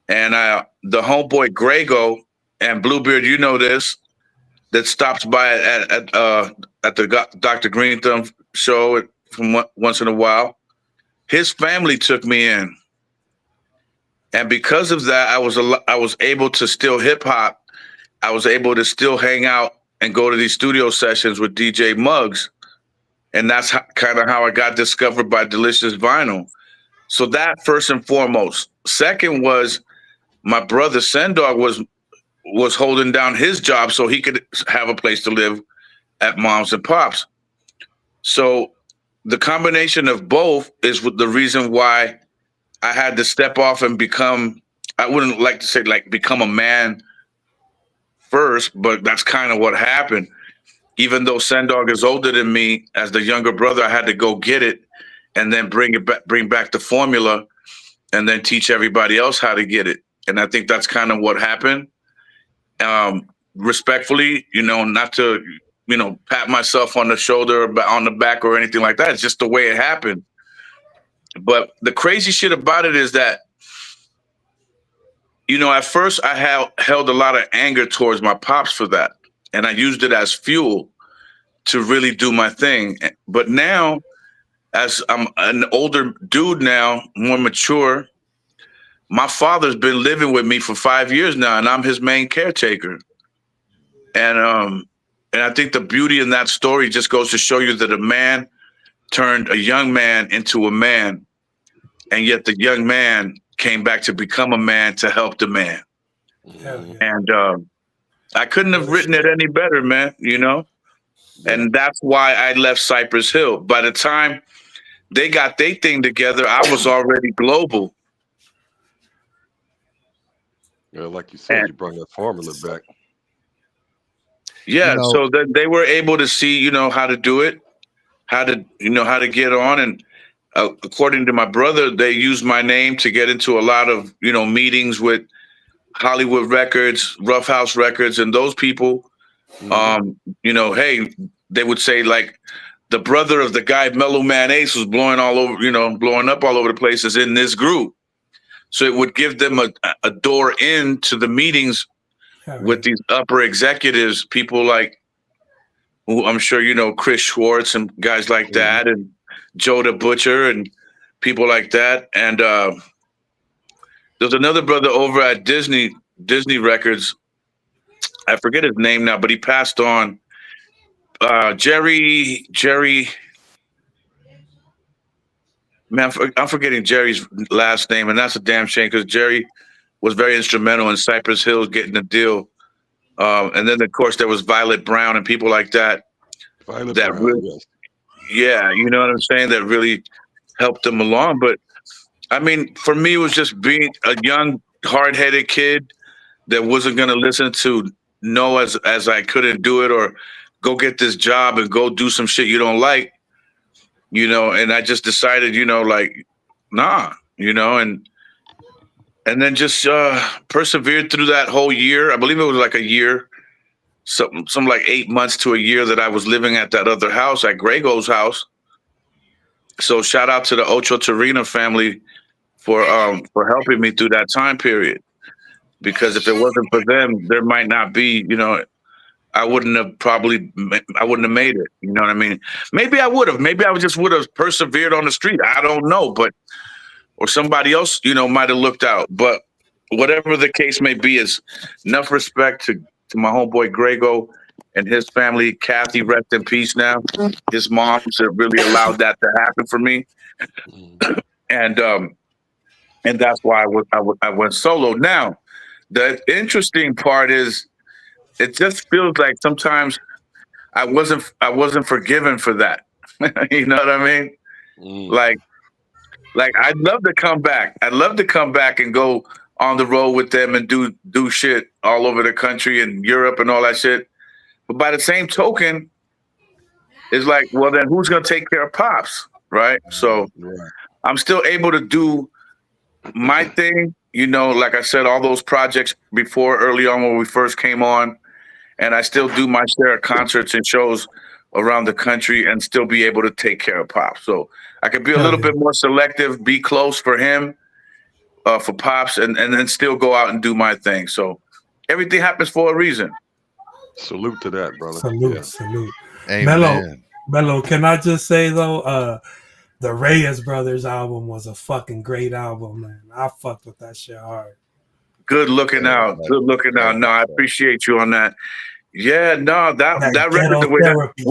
And the homeboy Grego and Bluebeard, you know this, that stops by at the Dr. Green Thumb show from once in a while. His family took me in, and because of that, I was able to still hip hop. I was able to still hang out and go to these studio sessions with DJ Muggs, and that's kind of how I got discovered by Delicious Vinyl. So that first and foremost. Second was my brother Sendog was holding down his job so he could have a place to live at mom's and pops. So the combination of both is the reason why I had to step off and become, I wouldn't like to say like become a man first, but that's kind of what happened. Even though Sendog is older than me, as the younger brother, I had to go get it and then bring back the formula and then teach everybody else how to get it. And I think that's kind of what happened. Respectfully, not to, pat myself on the shoulder or on the back or anything like that. It's just the way it happened. But the crazy shit about it is that, at first I held a lot of anger towards my pops for that. And I used it as fuel to really do my thing. But now, as I'm an older dude now, more mature, my father's been living with me for 5 years now, and I'm his main caretaker. And I think the beauty in that story just goes to show you that a man turned a young man into a man, and yet the young man came back to become a man to help the man. Yeah. And I couldn't have written it any better, man, And that's why I left Cypress Hill. By the time they got their thing together, I was already global. Yeah, like you said, you brought that formula back. Yeah, so then they were able to see, how to do it, how to get on. And according to my brother, they used my name to get into a lot of, meetings with Hollywood Records, Rough House Records, and those people. Hey, they would say like the brother of the guy Mellow Man Ace was blowing up all over the place is in this group. So it would give them a door in to the meetings with these upper executives, people like who I'm sure Chris Schwartz and guys like that, and Joe the Butcher and people like that. And there's another brother over at Disney Records. I forget his name now, but he passed on. Jerry. Man, I'm forgetting Jerry's last name, and that's a damn shame because Jerry was very instrumental in Cypress Hill getting the deal. And then, of course, there was Violet Brown and people like that. Yeah, you know what I'm saying? That really helped them along. But I mean, for me, it was just being a young, hard-headed kid that wasn't going to listen to no as I couldn't do it or go get this job and go do some shit you don't like, and I just decided, like, nah, and then just persevered through that whole year. I believe it was like a year, some like 8 months to a year that I was living at that other house, at Grego's house. So shout out to the Ocho Torino family for helping me through that time period. Because if it wasn't for them, there might not be, I wouldn't have made it. You know what I mean? Maybe I would have. Maybe I just would have persevered on the street. I don't know, or somebody else, might have looked out. But whatever the case may be, is enough respect to my homeboy Grego and his family. Kathy, rest in peace now. His moms have really allowed that to happen for me. And that's why I went solo. Now, the interesting part is it just feels like sometimes I wasn't forgiven for that. You know what I mean? Like I'd love to come back. I'd love to come back and go on the road with them and do shit all over the country and Europe and all that shit. But by the same token, it's like, well, then who's gonna take care of Pops, right? So Right. I'm still able to do my thing. You know, like I said, all those projects before early on when we first came on, and I still do my share of concerts and shows around the country and still be able to take care of Pops. So I could be a Hell little yeah. bit more selective, be close for him, for Pops, and then still go out and do my thing. So everything happens for a reason. Salute to that, brother. Salute, Yeah. salute. Amen. Mellow, can I just say though, the Reyes Brothers album was a fucking great album, man. I fucked with that shit hard. Good looking Very out. much, Good looking very out. No, much I so. appreciate you on that. Yeah, no, That that record, ghetto the way that, therapy.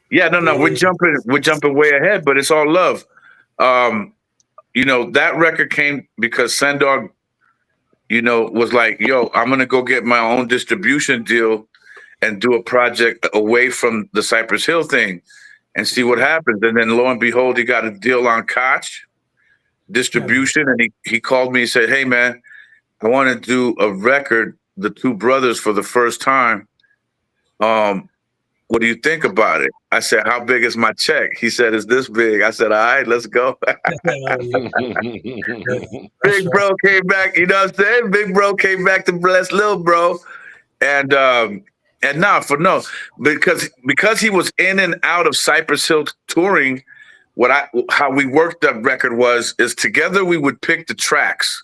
yeah, no, we're jumping way ahead, but it's all love. You know, that record came because Sendog, you know, was like, yo, I'm gonna go get my own distribution deal and do a project away from the Cypress Hill thing and see what happens. And then lo and behold, he got a deal on Koch distribution, and he called me and said, hey man, I want to do a record, the two brothers, for the first time. What do you think about it? I said, how big is my check? He said, it's this big. I said, all right, let's go. Big bro came back, you know what I'm saying? Big bro came back to bless little bro. And now for no, because he was in and out of Cypress Hill touring, how we worked that record is together we would pick the tracks.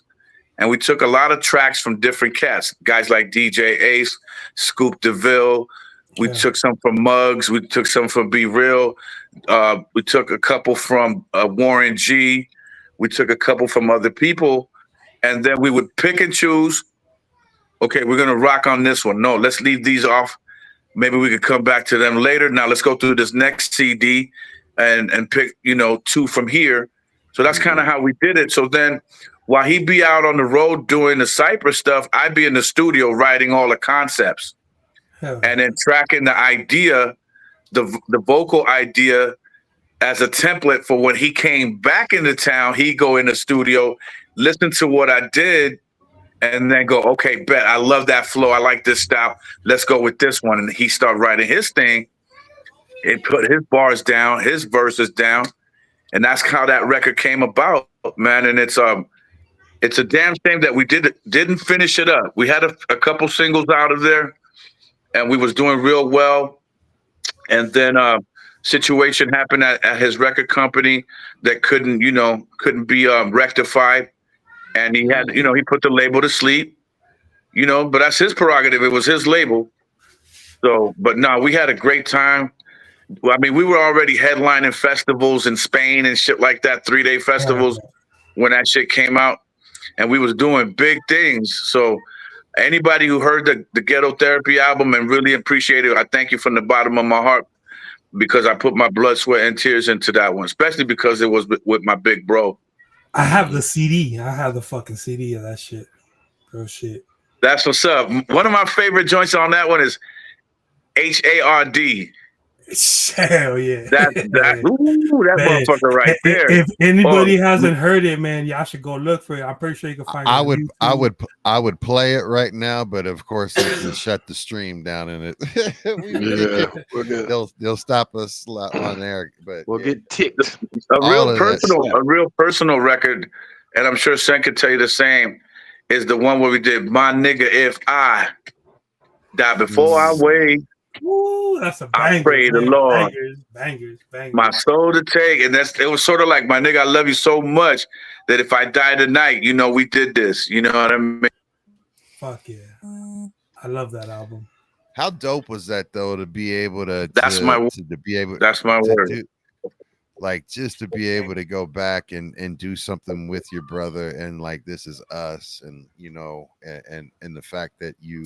And we took a lot of tracks from different cats, guys like DJ Ace, Scoop DeVille. We took some from Muggs. We took some from Be Real. We took a couple from Warren G. We took a couple from other people. And then we would pick and choose. Okay, we're going to rock on this one. No, let's leave these off. Maybe we could come back to them later. Now let's go through this next CD and pick, you know, two from here. So that's kind of how we did it. So then while he'd be out on the road doing the Cypress stuff, I'd be in the studio writing all the concepts and then tracking the idea, the vocal idea as a template for when he came back into town. He'd go in the studio, listen to what I did, and then go, okay, bet, I love that flow. I like this style. Let's go with this one. And he started writing his thing and put his bars down, his verses down. And that's how that record came about, man. And it's a damn shame that we didn't finish it up. We had a couple singles out of there and we was doing real well. And then situation happened at his record company that couldn't be rectified. And he had, you know, he put the label to sleep, you know, but that's his prerogative. It was his label. So, but no, we had a great time. I mean, we were already headlining festivals in Spain and shit like that, 3-day festivals when that shit came out. And we was doing big things. So anybody who heard the Ghetto Therapy album and really appreciated it, I thank you from the bottom of my heart, because I put my blood, sweat, and tears into that one, especially because it was with my big bro. I have the CD. I have the fucking CD of that shit. Real shit. That's what's up. One of my favorite joints on that one is HARD. Hell yeah. That motherfucker right there. If anybody hasn't heard it, man, y'all should go look for it. I'm pretty sure you can find it. I would play it right now, but of course they can shut the stream down in it. They'll stop us on there, but we'll get ticked. A real personal record, and I'm sure Sen could tell you the same, is the one where we did My Nigga If I Die Before I Wait. Ooh, that's a banger. I pray the Lord. Bangers. My soul to take. And it was sort of like, my nigga, I love you so much that if I die tonight, you know, we did this. You know what I mean? Fuck yeah. I love that album. How dope was that though, to be able to That's my word. Like, just to be able to go back and do something with your brother, and like, this is us, and you know, and the fact that you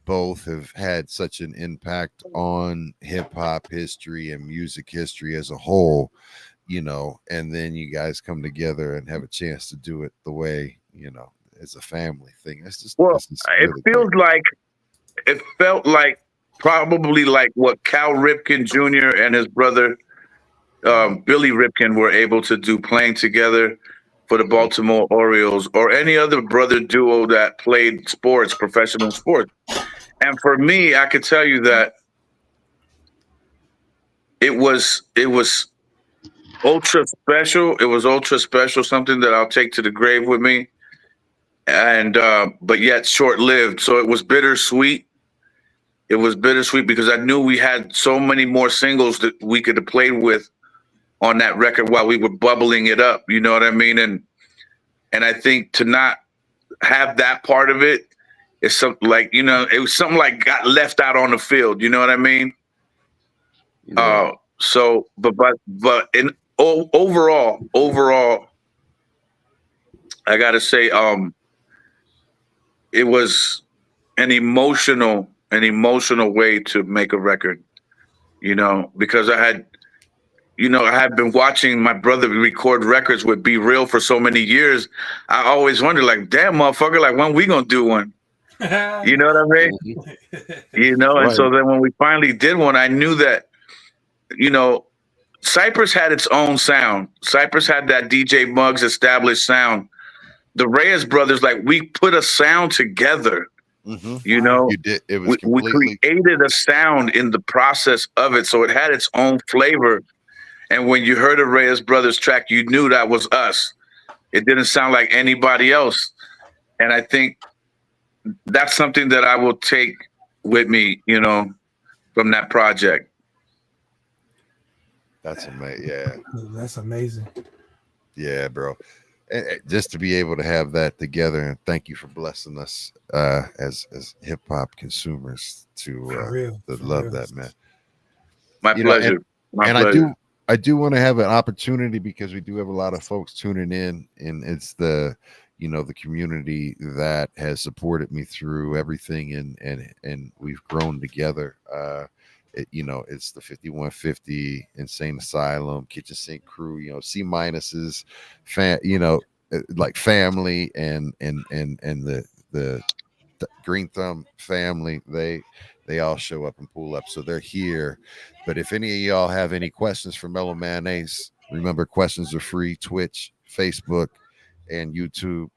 both have had such an impact on hip-hop history and music history as a whole, you know, and then you guys come together and have a chance to do it the way, you know, as a family thing. It's just, it felt like probably like what Cal Ripken Jr. and his brother Billy Ripken were able to do, playing together for the Baltimore Orioles or any other brother duo that played sports, professional sports. And for me, I could tell you that it was ultra special. It was ultra special, something that I'll take to the grave with me. And but yet short lived. So it was bittersweet. It was bittersweet because I knew we had so many more singles that we could have played with on that record while we were bubbling it up. You know what I mean? And I think to not have that part of it is something like, you know, it was something like got left out on the field. You know what I mean? Yeah. So, but in overall, I gotta say, it was an emotional way to make a record, you know, because I had been watching my brother record records with Be Real for so many years. I always wondered, like, damn, motherfucker, like, when we gonna do one? You know what I mean? You know, and Right. so then when we finally did one, I knew that, you know, Cypress had its own sound. Cypress had that DJ Muggs established sound. The Reyes brothers, like, we put a sound together. You know, You did. It was we completely. created a sound in the process of it, so it had its own flavor. And when you heard a Reyes brothers track, you knew that was us. It didn't sound like anybody else. And I think that's something that I will take with me, you know, from that project. That's amazing. Yeah. That's amazing. Yeah, bro. Just to be able to have that together, and thank you for blessing us as hip hop consumers to love that, man. My pleasure. My pleasure. I do want to have an opportunity because we do have a lot of folks tuning in, and it's the community that has supported me through everything, and we've grown together. It's the 5150 Insane Asylum, Kitchen Sink crew, C minuses, like family, and the Green Thumb family. They all show up and pull up, so they're here. But if any of y'all have any questions for Mellow Man Ace, remember, questions are free. Twitch, Facebook, and YouTube.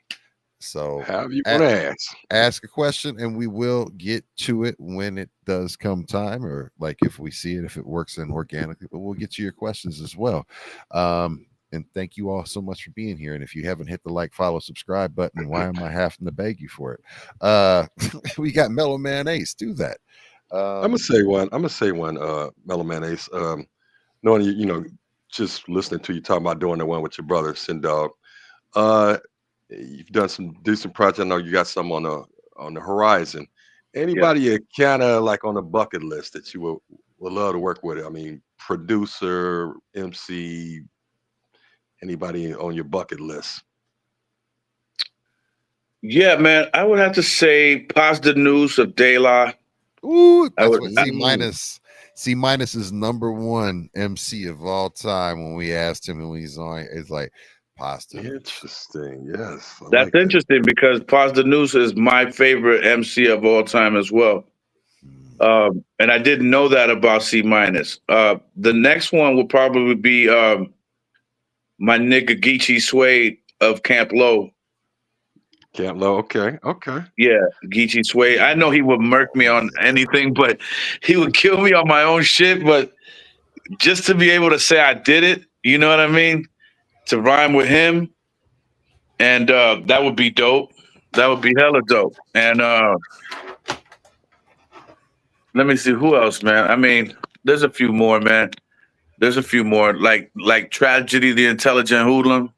So have you want to ask a question, and we will get to it when it does come time, or like if we see it, if it works in organically. But we'll get to your questions as well. And thank you all so much for being here. And if you haven't hit the like, follow, subscribe button, why am I having to beg you for it? We got Mellow Man Ace. Do that. I'm gonna say one. Mellow Man Ace. Knowing you, just listening to you talking about doing the one with your brother, Sin Dog. You've done some decent projects. I know you got some on the horizon. Anybody kind of like on the bucket list that you would love to work with? I mean, producer, MC, anybody on your bucket list? Yeah, man, I would have to say Positive News of De La. Ooh, that's what C minus is number one MC of all time. When we asked him, and he's on, it's like Positive. Interesting. Yes, that's interesting because Positive News is my favorite MC of all time as well. And I didn't know that about C minus. The next one will probably be my nigga Geechee Suede of Camp Low. Camp Low, okay. Yeah, Geechee Suede. I know he would murk me on anything, but he would kill me on my own shit. But just to be able to say I did it, you know what I mean? To rhyme with him, and that would be dope. That would be hella dope. And let me see who else, man. I mean, there's a few more, man. There's a few more, like Tragedy, the Intelligent Hoodlum.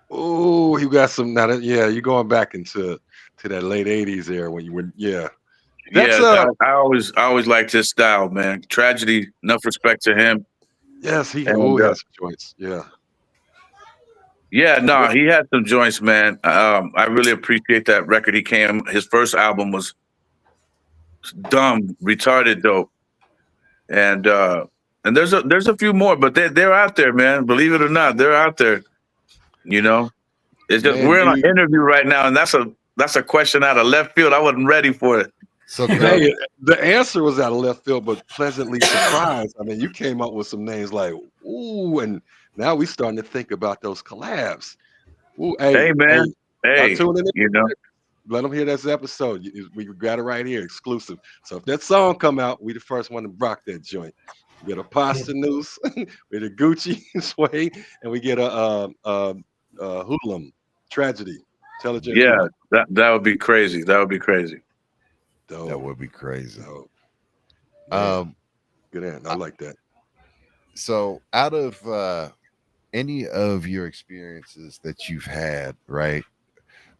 Oh, you got some now. You're going back into that late '80s there when you were, I always liked his style, man. Tragedy, enough respect to him. Yes, he has some joints. Yeah. Yeah, no, he had some joints, man. I really appreciate that record. His first album was dumb, retarded dope, and there's a few more, but they're out there, man. Believe it or not, they're out there. You know, it's just we're in an interview right now, and that's a question out of left field. I wasn't ready for it. So the answer was out of left field, but pleasantly surprised. I mean, you came up with some names like ooh, and Now we starting to think about those collabs. Ooh, Hey, hey, man. y'all Hey, tuning in. you know, Let them hear this episode. We got it right here, exclusive. So if that song come out, we the first one to rock that joint. We get a pasta noose, we get a Gucci sway, and we get a hoodlum tragedy. Intelligent yeah, hoodlum. that would be crazy. That would be crazy. That Dope, would be crazy. dope. Man, Um, good end. I I- like that. so out of any of your experiences that you've had, right?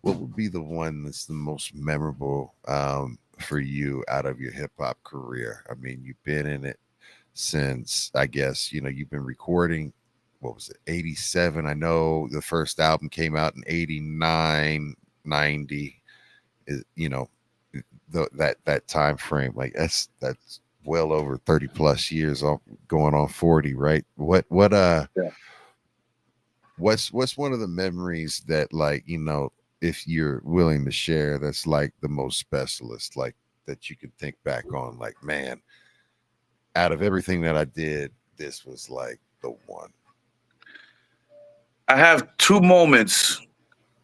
What would be the one that's the most memorable for you out of your hip hop career? I mean, you've been in it since, I guess, you've been recording. What was it, 87? I know the first album came out in 89, 90. You know, that time frame, like that's well over 30 plus years, going on 40, right? Yeah. What's one of the memories that, like, if you're willing to share, that's like the most specialist, like that you can think back on, like, man, out of everything that I did, this was like the one. I have two moments,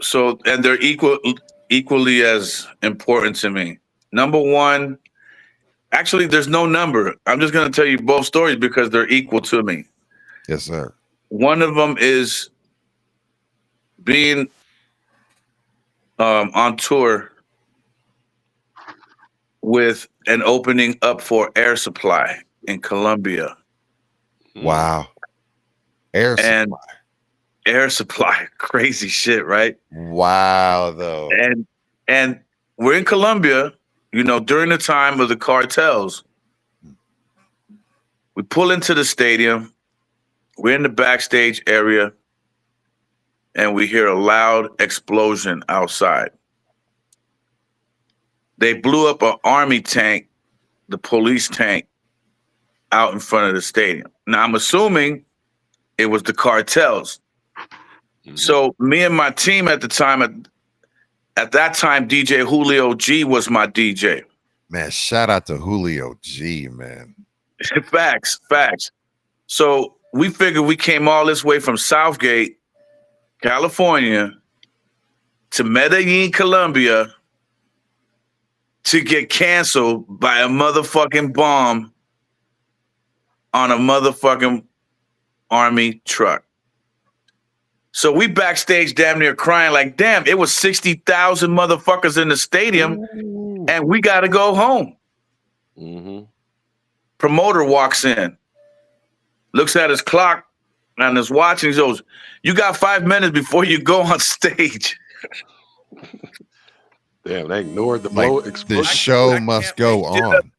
so and they're equally as important to me. Number one, actually, there's no number. I'm just gonna tell you both stories because they're equal to me. Yes, sir. One of them is being on tour with an opening up for Air Supply in Colombia, Mm. Wow. Air and Supply. Air Supply, crazy shit, right? Wow, though. And we're in Colombia, during the time of the cartels. We pull into the stadium. We're in the backstage area, and we hear a loud explosion outside. They blew up an army tank, the police tank, out in front of the stadium. Now I'm assuming it was the cartels. Mhm. So me and my team at the time, at that time, DJ Julio G was my DJ. Man, shout out to Julio G, man. Facts, facts. So we figured we came all this way from Southgate, California, to Medellin, Colombia, to get canceled by a motherfucking bomb on a motherfucking army truck. So we backstage damn near crying like, damn, it was 60,000 motherfuckers in the stadium Ooh. and we got to go home. Mhm. Promoter walks in, looks at his clock and his watch, and he goes, you got 5 minutes before you go on stage. Damn, they ignored the Like, blow the explosion. show I must can't make go shit up. on.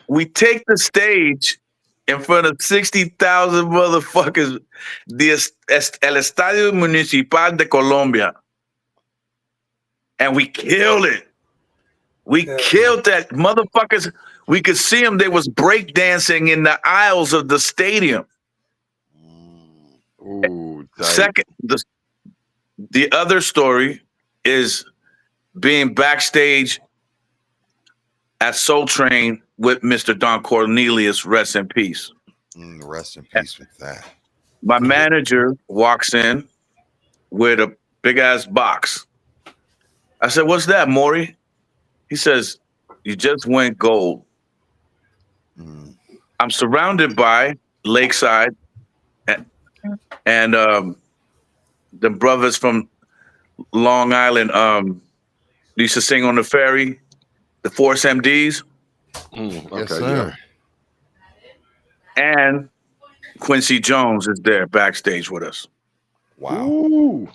We take the stage in front of 60,000 motherfuckers, el Estadio Municipal de Colombia. And we killed it. We Yeah. killed that motherfuckers. We could see them. They was breakdancing in the aisles of the stadium. Ooh, tight. Second, the other story is being backstage at Soul Train with Mr. Don Cornelius, rest in peace. Rest in peace with that. My manager walks in with a big ass box. I said, what's that, Maury? He says, you just went gold. Mm. I'm surrounded by Lakeside and the brothers from Long Island used to sing on the ferry, the Force MDs, Mm, Yes, okay, yeah. sir. and Quincy Jones is there backstage with us, Wow. Ooh.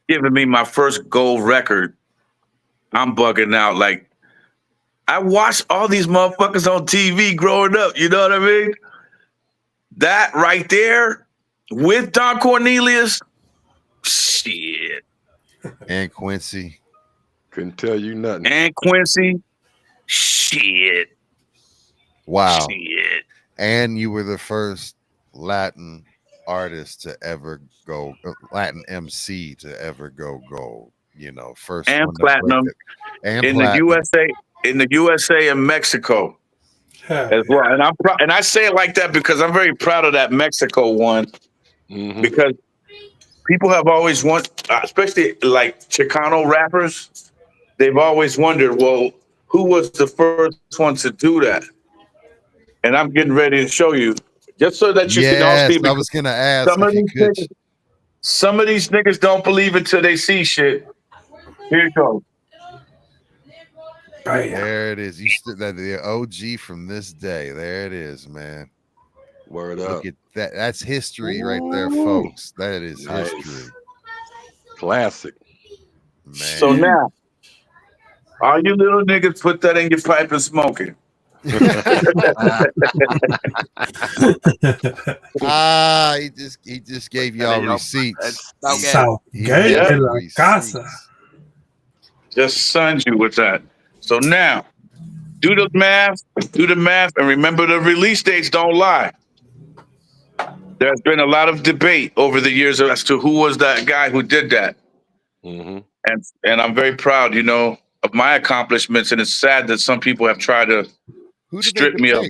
giving me my first gold record. I'm bugging out. Like, I watched all these motherfuckers on TV growing up. You know what I mean? That right there with Don Cornelius, shit. And Quincy. Couldn't tell you nothing. And Quincy, shit. Wow. Shit. And you were the first Latin artist to ever go, Latin MC to ever go gold. First And one to break platinum it. And in the platinum. USA, in the USA and Mexico. as well. And and I say it like that because I'm very proud of that Mexico one because people have always especially like Chicano rappers, they've always wondered, well, who was the first one to do that? And I'm getting ready to show you, just so that you can all Yes, see. I was gonna ask Some if of you these could. niggas, some of these niggas don't believe it till they see shit. Here you go. There it is. You stood that the OG from this day. There it is, man. Word Look up. at that. That's history right there, folks. That is history. Classic. Man. So now, all you little niggas put that in your pipe and smoke it. He just gave y'all receipts. South He Gate gave de la receipts. Casa. Just sons you with that. So now, do the math, and remember the release dates don't lie. There's been a lot of debate over the years as to who was that guy who did that. And I'm very proud, of my accomplishments. And it's sad that some people have tried to strip me of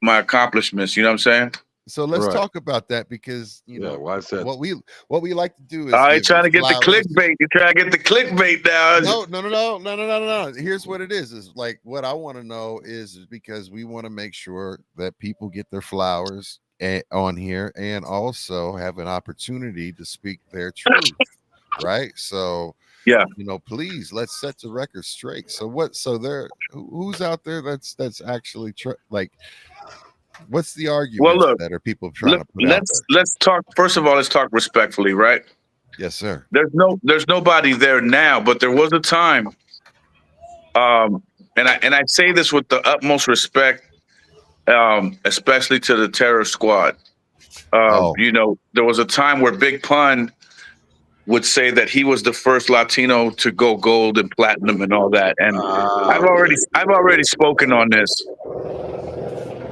my accomplishments. You know what I'm saying? So let's talk about that because why is that? what we like to do is you're trying to get the clickbait. You're trying to get the clickbait now. No. Here's what it is like what I want to know is because we want to make sure that people get their flowers on here and also have an opportunity to speak their truth. Right? So yeah, please let's set the record straight. So who's out there that's actually what's the argument? Well, look, that are people trying to put out there? Let's talk. First of all, let's talk respectfully, right? Yes, sir. There's nobody there now, but there was a time. And I say this with the utmost respect, especially to the Terror Squad. There was a time where Big Pun would say that he was the first Latino to go gold and platinum and all that. And I've already spoken on this.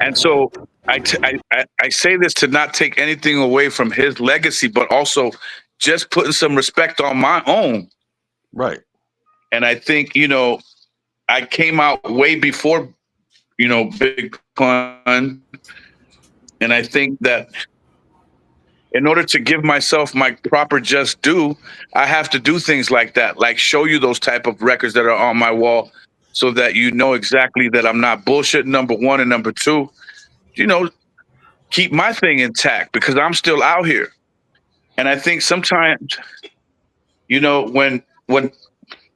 And so I say this to not take anything away from his legacy, but also just putting some respect on my own. Right. And I think, I came out way before, Big Pun. And I think that in order to give myself my proper just due, I have to do things like that, like show you those type of records that are on my wall so that you know exactly that I'm not bullshit, number one. And number two, keep my thing intact because I'm still out here. And I think sometimes, when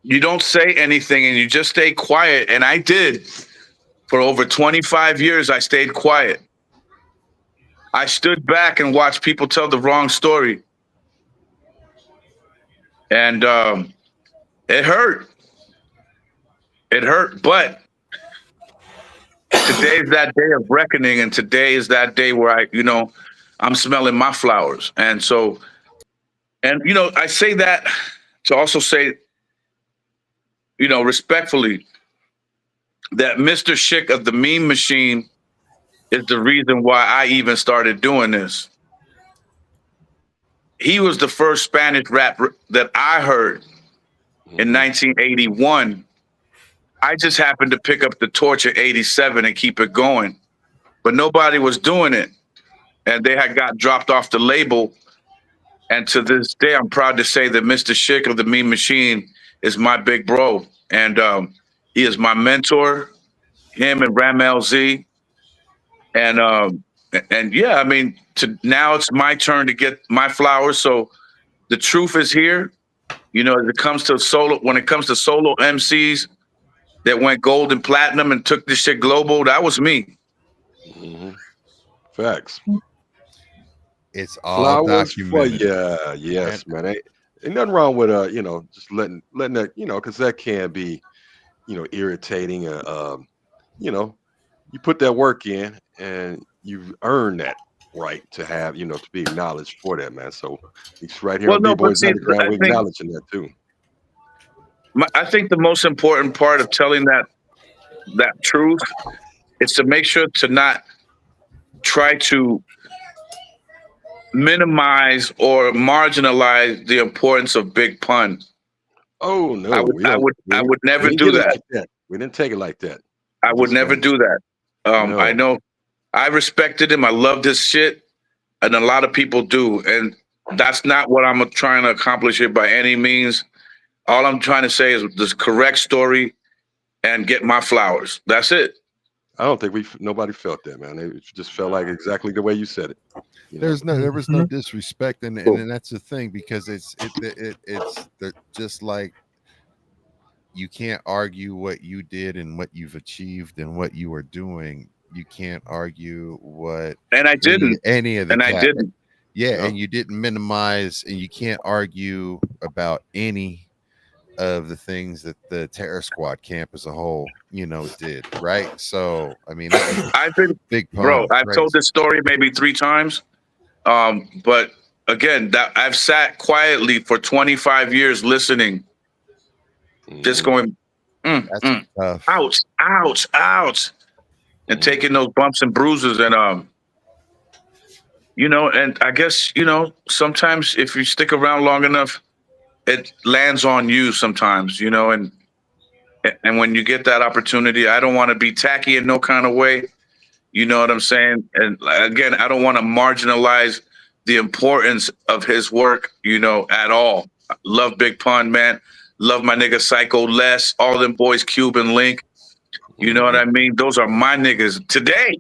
you don't say anything and you just stay quiet, and I did for over 25 years, I stayed quiet. I stood back and watched people tell the wrong story. And it hurt. It hurt. But today is that day of reckoning. And today is that day where I'm smelling my flowers. And so, I say that to also say, respectfully, that Mr. Schick of the Meme Machine is the reason why I even started doing this. He was the first Spanish rap that I heard in 1981. I just happened to pick up the torch in 87 and keep it going. But nobody was doing it. And they had got dropped off the label. And to this day, I'm proud to say that Mr. Schick of the Meme Machine is my big bro. And he is my mentor, him and Ram LZ. And yeah, I mean, now it's my turn to get my flowers. So the truth is here. When it comes to solo MCs that went gold and platinum and took this shit global, that was me. Facts. It's all flowers documented. Yes, man. Ain't nothing wrong with just letting that, because that can be, irritating. You put that work in and you've earned that right to have, to be acknowledged for that, man. So it's right here on B-Boys Underground, we're acknowledging that too. I think the most important part of telling that truth is to make sure to not try to minimize or marginalize the importance of Big Pun. Oh no, I would never do that. We didn't take it like that. I would never do that. I know I respected him. I loved his shit, and a lot of people do. And that's not what I'm trying to accomplish here by any means. All I'm trying to say is this correct story and get my flowers. That's it. I don't think nobody felt that, man. It just felt like exactly the way you said it. There was no disrespect, and that's the thing, because it's just like, you can't argue what you did and what you've achieved and what you are doing. You can't argue what And I didn't. any of the And I didn't. Yeah, and you didn't minimize, and you can't argue about any of the things that the Terror Squad camp as a whole, did, right? So, I mean, I've been big pun, bro. I've told this story maybe 3 times, but again, that I've sat quietly for 25 years listening, just going, ouch, ouch, ouch, and taking those bumps and bruises, and and I guess sometimes if you stick around long enough, it lands on you sometimes, and when you get that opportunity, I don't want to be tacky in no kind of way. You know what I'm saying? And again, I don't want to marginalize the importance of his work, at all. Love Big Pun, man. Love my nigga Psycho Les, all them boys, Cuban Link. You know what I mean? Those are my niggas today.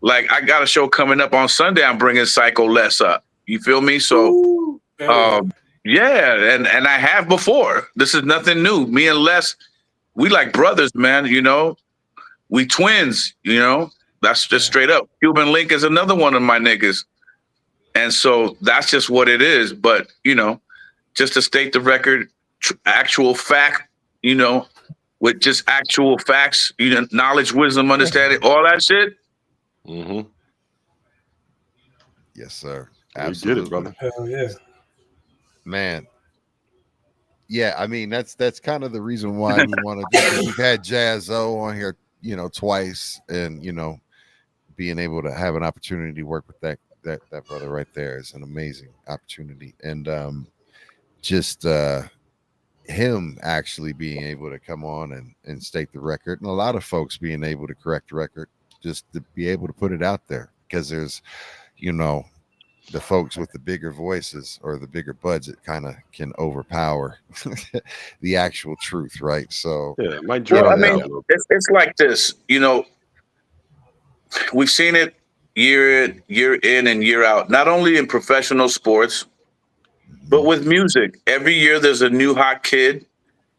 Like, I got a show coming up on Sunday. I'm bringing Psycho Les up. You feel me? So, yeah, and I have before. This is nothing new. Me and Les, we like brothers, man. We twins. That's just straight up. Cuban Link is another one of my niggas, and so that's just what it is. But just to state the record, actual fact. With just actual facts. Knowledge, wisdom, understanding, all that shit. Mm-hmm. Yes, sir. Absolutely. You did it, brother. Hell yeah. Man. Yeah, I mean, that's kind of the reason why we want to do this. We've had Jazzo on here, twice, and being able to have an opportunity to work with that brother right there is an amazing opportunity. And just him actually being able to come on and state the record, and a lot of folks being able to correct the record, just to be able to put it out there, because there's the folks with the bigger voices or the bigger budget kind of can overpower the actual truth, right? So yeah, I mean, it's like this. We've seen it year in and year out, not only in professional sports, but with music. Every year there's a new hot kid.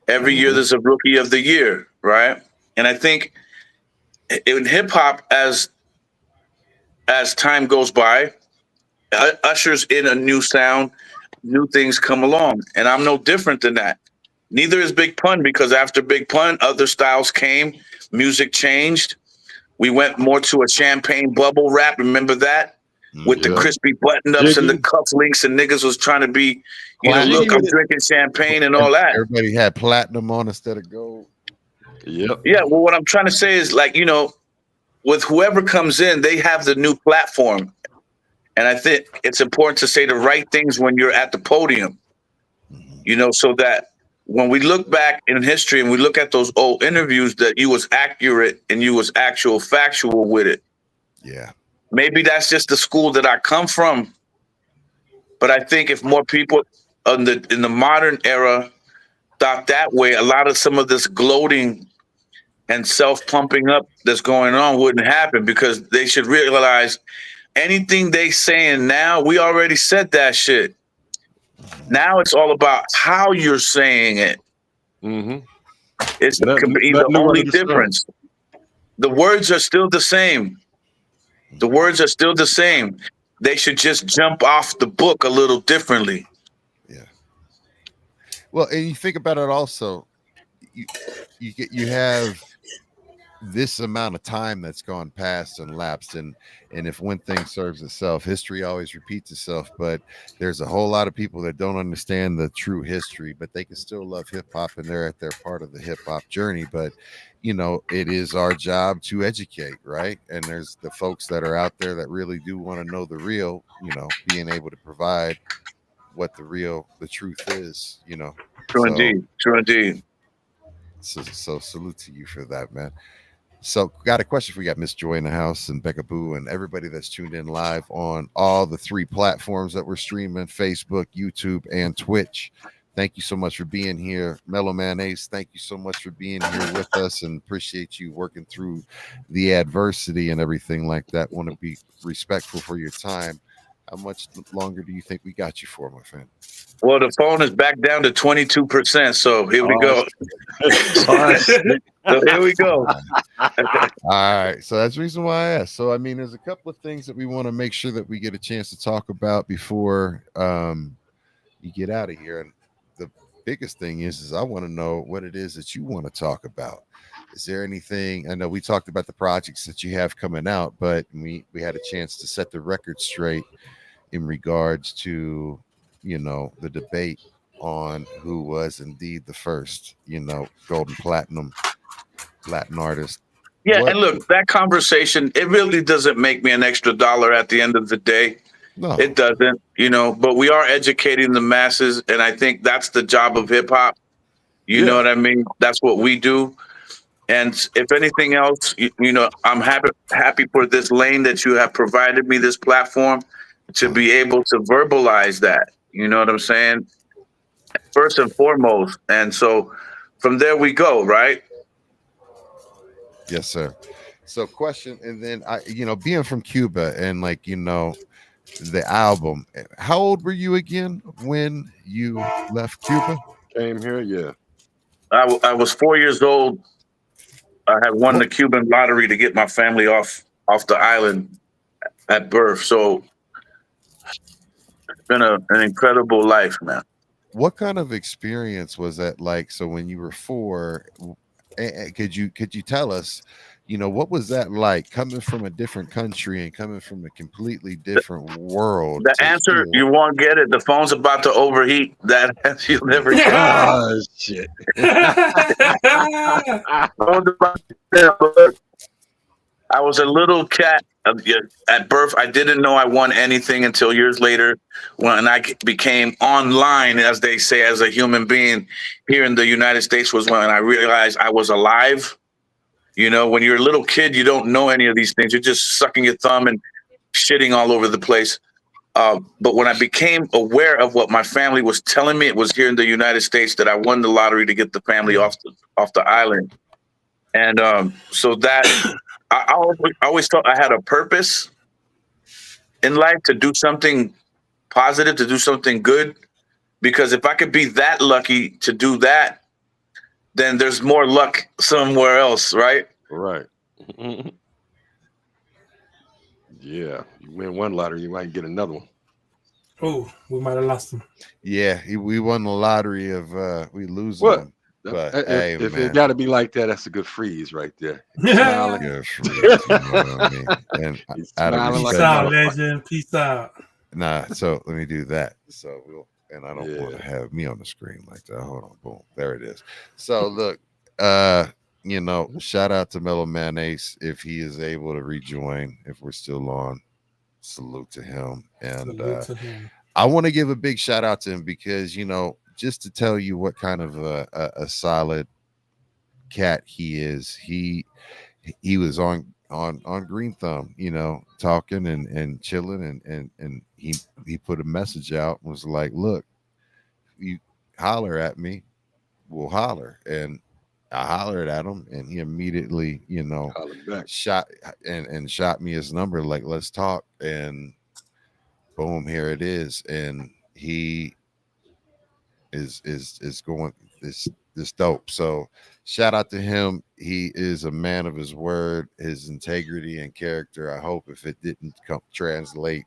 Every year there's a rookie of the year, right? And I think in hip hop, as time goes by, ushers in a new sound, new things come along, and I'm no different than that. Neither is Big Pun, because after Big Pun, other styles came, music changed. We went more to a champagne bubble rap. Remember that? With the crispy button-ups and the cufflinks, and niggas was trying to be, look, I'm drinking champagne and all that. Everybody had platinum on instead of gold. Yep. Yeah, well, what I'm trying to say is, like, with whoever comes in, they have the new platform. And I think it's important to say the right things when you're at the podium, so that when we look back in history and we look at those old interviews, that you was accurate and you was factual with it. Yeah. Maybe that's just the school that I come from. But I think if more people in the modern era thought that way, a lot of some of this gloating and self-pumping up that's going on wouldn't happen, because they should realize anything they saying now, we already said that shit. Now it's all about how you're saying it. Mm-hmm. It's the only difference. The words are still the same. The words are still the same. They should just jump off the book a little differently. Yeah. Well, and you think about it also, you have this amount of time that's gone past and lapsed, and if one thing serves itself, history always repeats itself. But there's a whole lot of people that don't understand the true history, but they can still love hip-hop, and they're part of the hip-hop journey. But it is our job to educate, right? And there's the folks that are out there that really do want to know the real, being able to provide what the truth is, True indeed. So salute to you for that, man. So, got a question for you. Got Miss Joy in the house and Becca Boo and everybody that's tuned in live on all the three platforms that we're streaming: Facebook, YouTube, and Twitch. Thank you so much for being here, Mellow Man Ace. Thank you so much for being here with us, and appreciate you working through the adversity and everything like that. Want to be respectful for your time. How much longer do you think we got you for, my friend? Well, the phone is back down to 22%. So here we go. So here we go. All right. So that's the reason why I asked. So, I mean, there's a couple of things that we want to make sure that we get a chance to talk about before you get out of here. And the biggest thing is I want to know what it is that you want to talk about. Is there anything? I know we talked about the projects that you have coming out, but we had a chance to set the record straight in regards to, the debate on who was indeed the first, golden platinum Latin artist. Yeah, What? and look, that conversation, it really doesn't make me an extra dollar at the end of the day. No. It doesn't, but we are educating the masses, and I think that's the job of hip hop. You know what I mean? That's what we do. And if anything else, I'm happy for this lane that you have provided me, this platform, to be able to verbalize that. You know what I'm saying? First and foremost. And so from there we go, right? Yes, sir. So question, and then being from Cuba and the album, how old were you again when you left Cuba? Came here, yeah. I was 4 years old. I had won the Cuban lottery to get my family off the island at birth. So it's been an incredible life, man. What kind of experience was that like? So when you were 4, could you tell us, what was that like coming from a different country and coming from a completely different world? The answer, you won't get it. The phone's about to overheat. That you'll never get. Oh, shit. I was a little cat at birth. I didn't know I won anything until years later when I became online, as they say, as a human being here in the United States, was when I realized I was alive. When you're a little kid, you don't know any of these things. You're just sucking your thumb and shitting all over the place. But when I became aware of what my family was telling me, it was here in the United States that I won the lottery to get the family off the island. And so that I always thought I had a purpose in life to do something positive, to do something good. Because if I could be that lucky to do that, then there's more luck somewhere else, right? Right. Yeah. You win one lottery, you might get another one. Oh, we might have lost him. Yeah, we won the lottery of we lose What? them. But if man, it got to be like that, that's a good freeze right there. Yeah. good freeze, you know what I mean? And out of smiling Peace respect, out, legend. Peace out. nah. So let me do that. So and I don't want Yeah. to have me on the screen like that. Hold on, boom, there it is. So look, shout out to Mellow Man Ace if he is able to rejoin. If we're still on, salute to him. And Salute to him. I want to give a big shout out to him because just to tell you what kind of a solid cat he is. He was on Green Thumb, talking and chilling, and he put a message out and was like, "Look, you holler at me, we'll holler." And I hollered at him, and he immediately, shot and shot me his number, like, "Let's talk." And boom, here it is. And he is going this dope. So shout out to him. He is a man of his word, his integrity and character. I hope if it didn't translate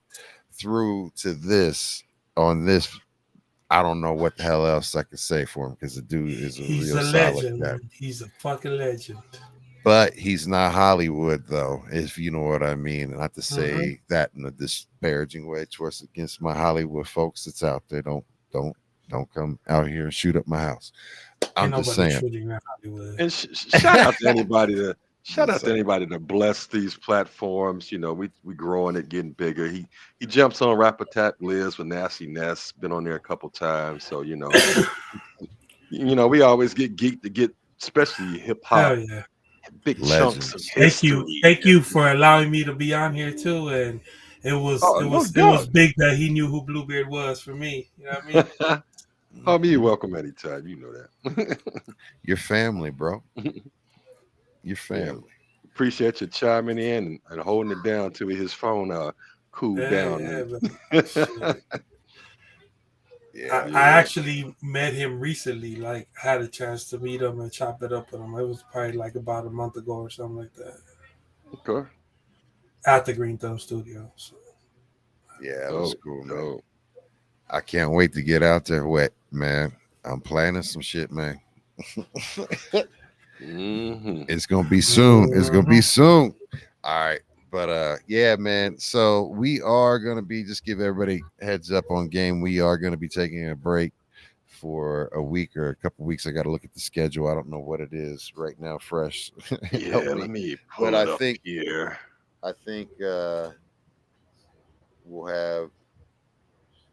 through to this on this, I don't know what the hell else I could say for him, because the dude is He's real a solid legend. guy. Man. He's a fucking legend. But he's not Hollywood, though, if you know what I mean. And not to say that in a disparaging way towards against my Hollywood folks that's out there. Don't come out here and shoot up my house. I'm just saying. And shout out to anybody to bless these platforms. We growing it, getting bigger. He jumps on Rap Attack Liz with Nasty Ness. Been on there a couple times, so we always get geeked to get, especially hip hop. Yeah. big chunks of Legends. history. Thank you for allowing me to be on here too. And Oh, no it was doubt. big that he knew who Bluebeard was for me. You know what I mean? Homie, you're Mhm. welcome anytime. You know that. Your family, bro. Your Yeah. family. Appreciate you chiming in and holding it down till his phone cooled Yeah, down. yeah. But And shit. Yeah. I yeah, actually met him recently. Like, had a chance to meet him and chop it up with him. It was probably like about a month ago or something like that okay. at the Green Thumb Studio. So, Yeah, it was Dope, cool, man. dope. I can't wait to get out there wet, man. I'm planning some shit, man. Hmm. It's gonna be soon. It's gonna be mhm. soon. All right. But yeah, man. So we are gonna be just give everybody heads up on game. We are gonna be taking a break for a week or a couple weeks. I gotta look at the schedule. I don't know what it is right now, fresh. Help Yeah, let me. me But pull it up here. I think we'll have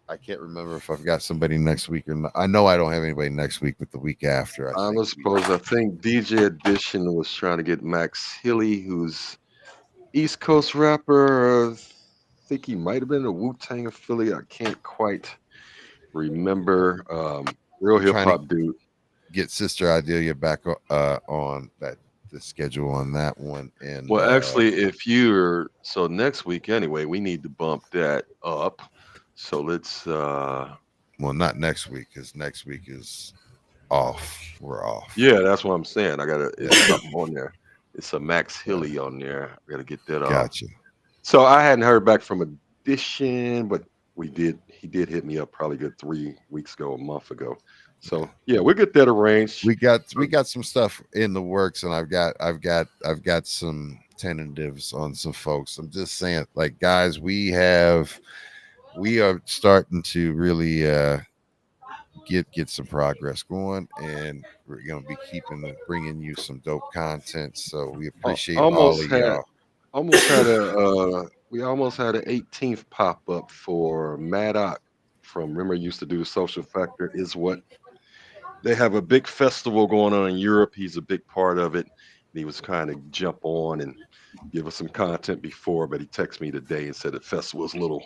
I can't remember if I've got somebody next week or not. I know I don't have anybody next week, but the week after, I I think was we supposed, I think DJ Edition was trying to get Max Hilly, who's East Coast rapper. I think he might have been a Wu Tang affiliate. I can't quite remember. Real we're hip trying to hop dude. get Sister Idelia back on that the schedule on that one. And Well, actually, if you're so next week anyway, we need to bump that up. So let's well, not next week because next week is off. We're off. yeah, that's what I'm saying. I gotta it's Yeah, something on there. It's a Max yeah. Hilly on there. I gotta get that off. Gotcha. So I hadn't heard back from Edition, but he did hit me up probably good 3 weeks ago, a month ago. So yeah, we'll get that arranged. We got some stuff in the works, and I've got some tentatives on some folks. I'm just saying, like guys, we are starting to really get some progress going, and we're gonna be bringing you some dope content. So we appreciate all Almost of had y'all. almost had a we almost had an 18th pop up for Maddox from remember used to do Social Factor is what they have a big festival going on in Europe. He's a big part of it. And he was kind of jump on and give us some content before, but he texted me today and said the festival was a little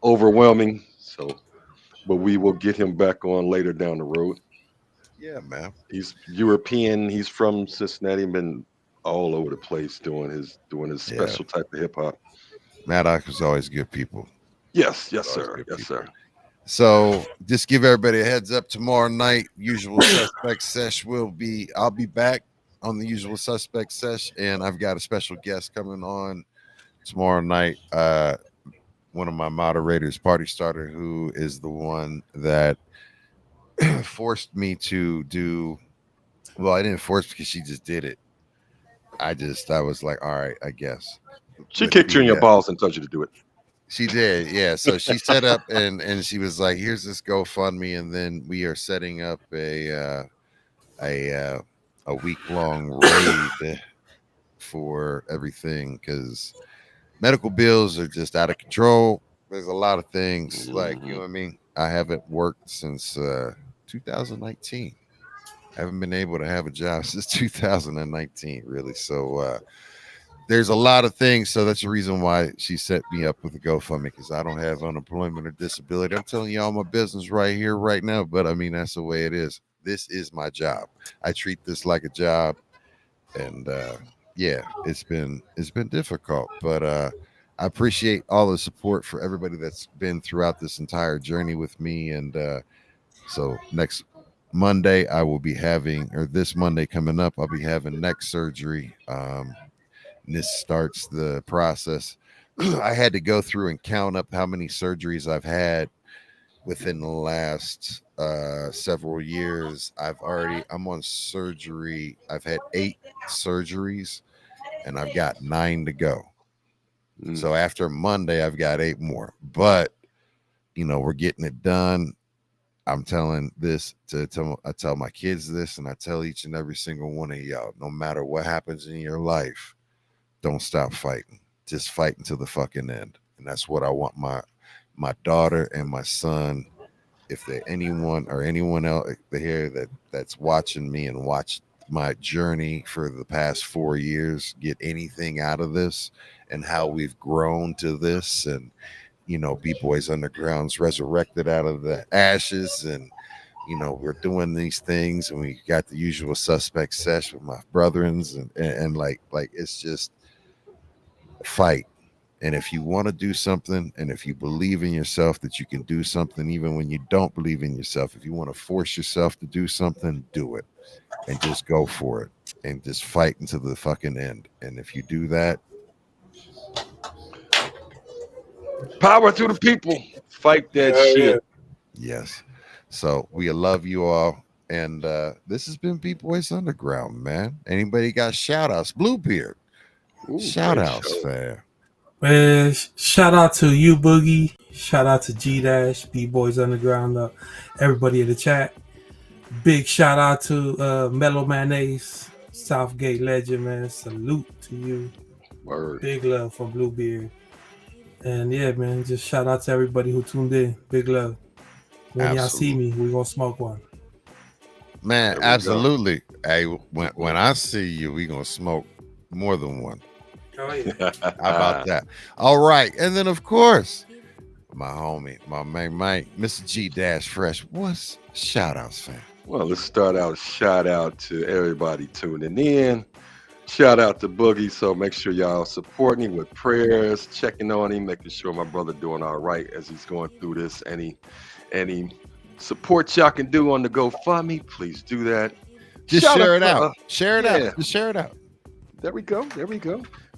overwhelming. So, but we will get him back on later down the road. Yeah, man. He's European. He's from Cincinnati. Been all over the place doing his Yeah, special type of hip hop. Maddox was always good people. Yes, yes, Always sir. good Yes, people. sir. So just give everybody a heads up. Tomorrow night, usual suspect sesh will be. I'll be back on the usual suspect sesh, and I've got a special guest coming on tomorrow night. One of my moderators, Party Starter, who is the one that forced me to do. Well, I didn't force because she just did it. I was like, all right, I guess. She But kicked you in the your balls and told you to do it. she did, yeah. So she set up and she was like, "Here's this GoFundMe," and then we are setting up a a week long raid for everything because medical bills are just out of control. There's a lot of things like you know Mhm. what I mean. I haven't worked since 2019. I haven't been able to have a job since 2019, really. So there's a lot of things. So that's the reason why she set me up with a GoFundMe because I don't have unemployment or disability. I'm telling you all my business right here, right now. But I mean, that's the way it is. This is my job. I treat this like a job, and yeah, it's been difficult, but I appreciate all the support for everybody that's been throughout this entire journey with me. And so next Monday, I will be having, or this Monday coming up, I'll be having neck surgery. And this starts the process. I had to go through and count up how many surgeries I've had within the last several years. I'm on surgery. I've had 8 surgeries and I've got 9 to go. Mm. So after Monday, I've got 8 more. But we're getting it done. I'm telling this I tell my kids this, and I tell each and every single one of y'all, no matter what happens in your life, don't stop fighting. Just fight until the fucking end. And that's what I want my daughter and my son, if they anyone or anyone else they hear that's watching me and watch my journey for the past 4 years get anything out of this and how we've grown to this, and B-Boys Underground's resurrected out of the ashes, and we're doing these things, and we got the usual suspect sesh with my brethrens, and like it's just a fight. And if you want to do something, and if you believe in yourself that you can do something, even when you don't believe in yourself, if you want to force yourself to do something, do it and just go for it and just fight until the fucking end. And if you do that, Power to the people. Fight that shit. yes. So we love you all. And this has been B-Boys Underground, man. Anybody got shout outs? Bluebeard. Shout outs, fam. Man, shout out to you, Boogie. Shout out to G Dash, B-Boys Underground, everybody in the chat. Big shout out to Mellow Man Ace, Southgate legend, man. Salute to you. Word. Big love from Bluebeard. And yeah, man, just shout out to everybody who tuned in. Big love. When y'all see me, we're gonna smoke one. Man, absolutely. Hey, when I see you, we're gonna smoke more than one. Oh yeah. How about that? All right. And then of course, my homie, my main mate, Mr. G Dash Fresh. What's shout outs, fam? Well, let's start out. Shout out to everybody tuning in. Shout out to Boogie. So make sure y'all supporting him with prayers, checking on him, making sure my brother doing all right as he's going through this. Any support y'all can do on the GoFundMe, please do that. Just share it out. Share it out. Just share it out. There we go.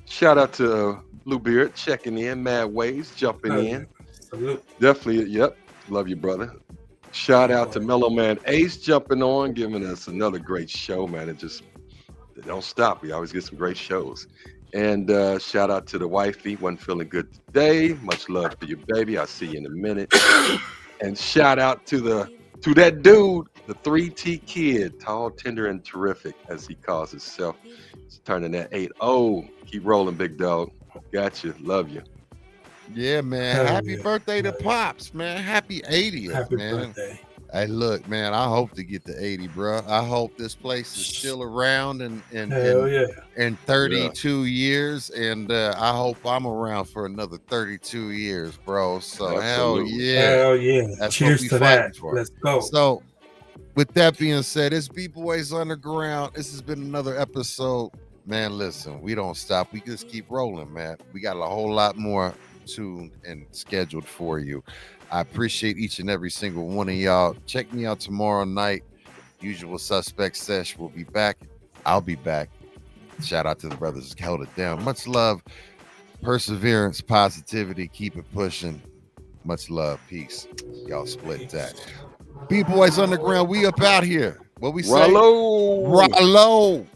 Shout out to Bluebeard checking in, Mad Ways jumping in. Salute. Definitely, yep. Love you, brother. Shout out to Mellow Man Ace jumping on, giving us another great show, man. It don't stop. We always get some great shows. And shout out to the wifey. Wasn't feeling good today. Much love for you, baby. I'll see you in a minute. And shout out to that dude, the 3T kid, tall, tender, and terrific, as he calls himself. He's turning that 8-0. Keep rolling, big dog. Got you. Love you. Yeah, man. Happy birthday to Pops, man. Happy 80th, Happy man. birthday. Hey, look, man, I hope to get to 80, bro. I hope this place is still around in 32 years, and I hope I'm around for another 32 years, bro. So Absolutely. hell yeah. That's Cheers to that. For. Let's go. So with that being said, it's B-Boys Underground. This has been another episode. Man, listen, we don't stop. We just keep rolling, man. We got a whole lot more tuned and scheduled for you. I appreciate each and every single one of y'all. Check me out tomorrow night. Usual Suspect Sesh will be back. I'll be back. Shout out to the brothers who held it down. Much love, perseverance, positivity. Keep it pushing. Much love. Peace. Y'all split that. B-Boys Underground, we up out here. What we say? Rollo. Rollo.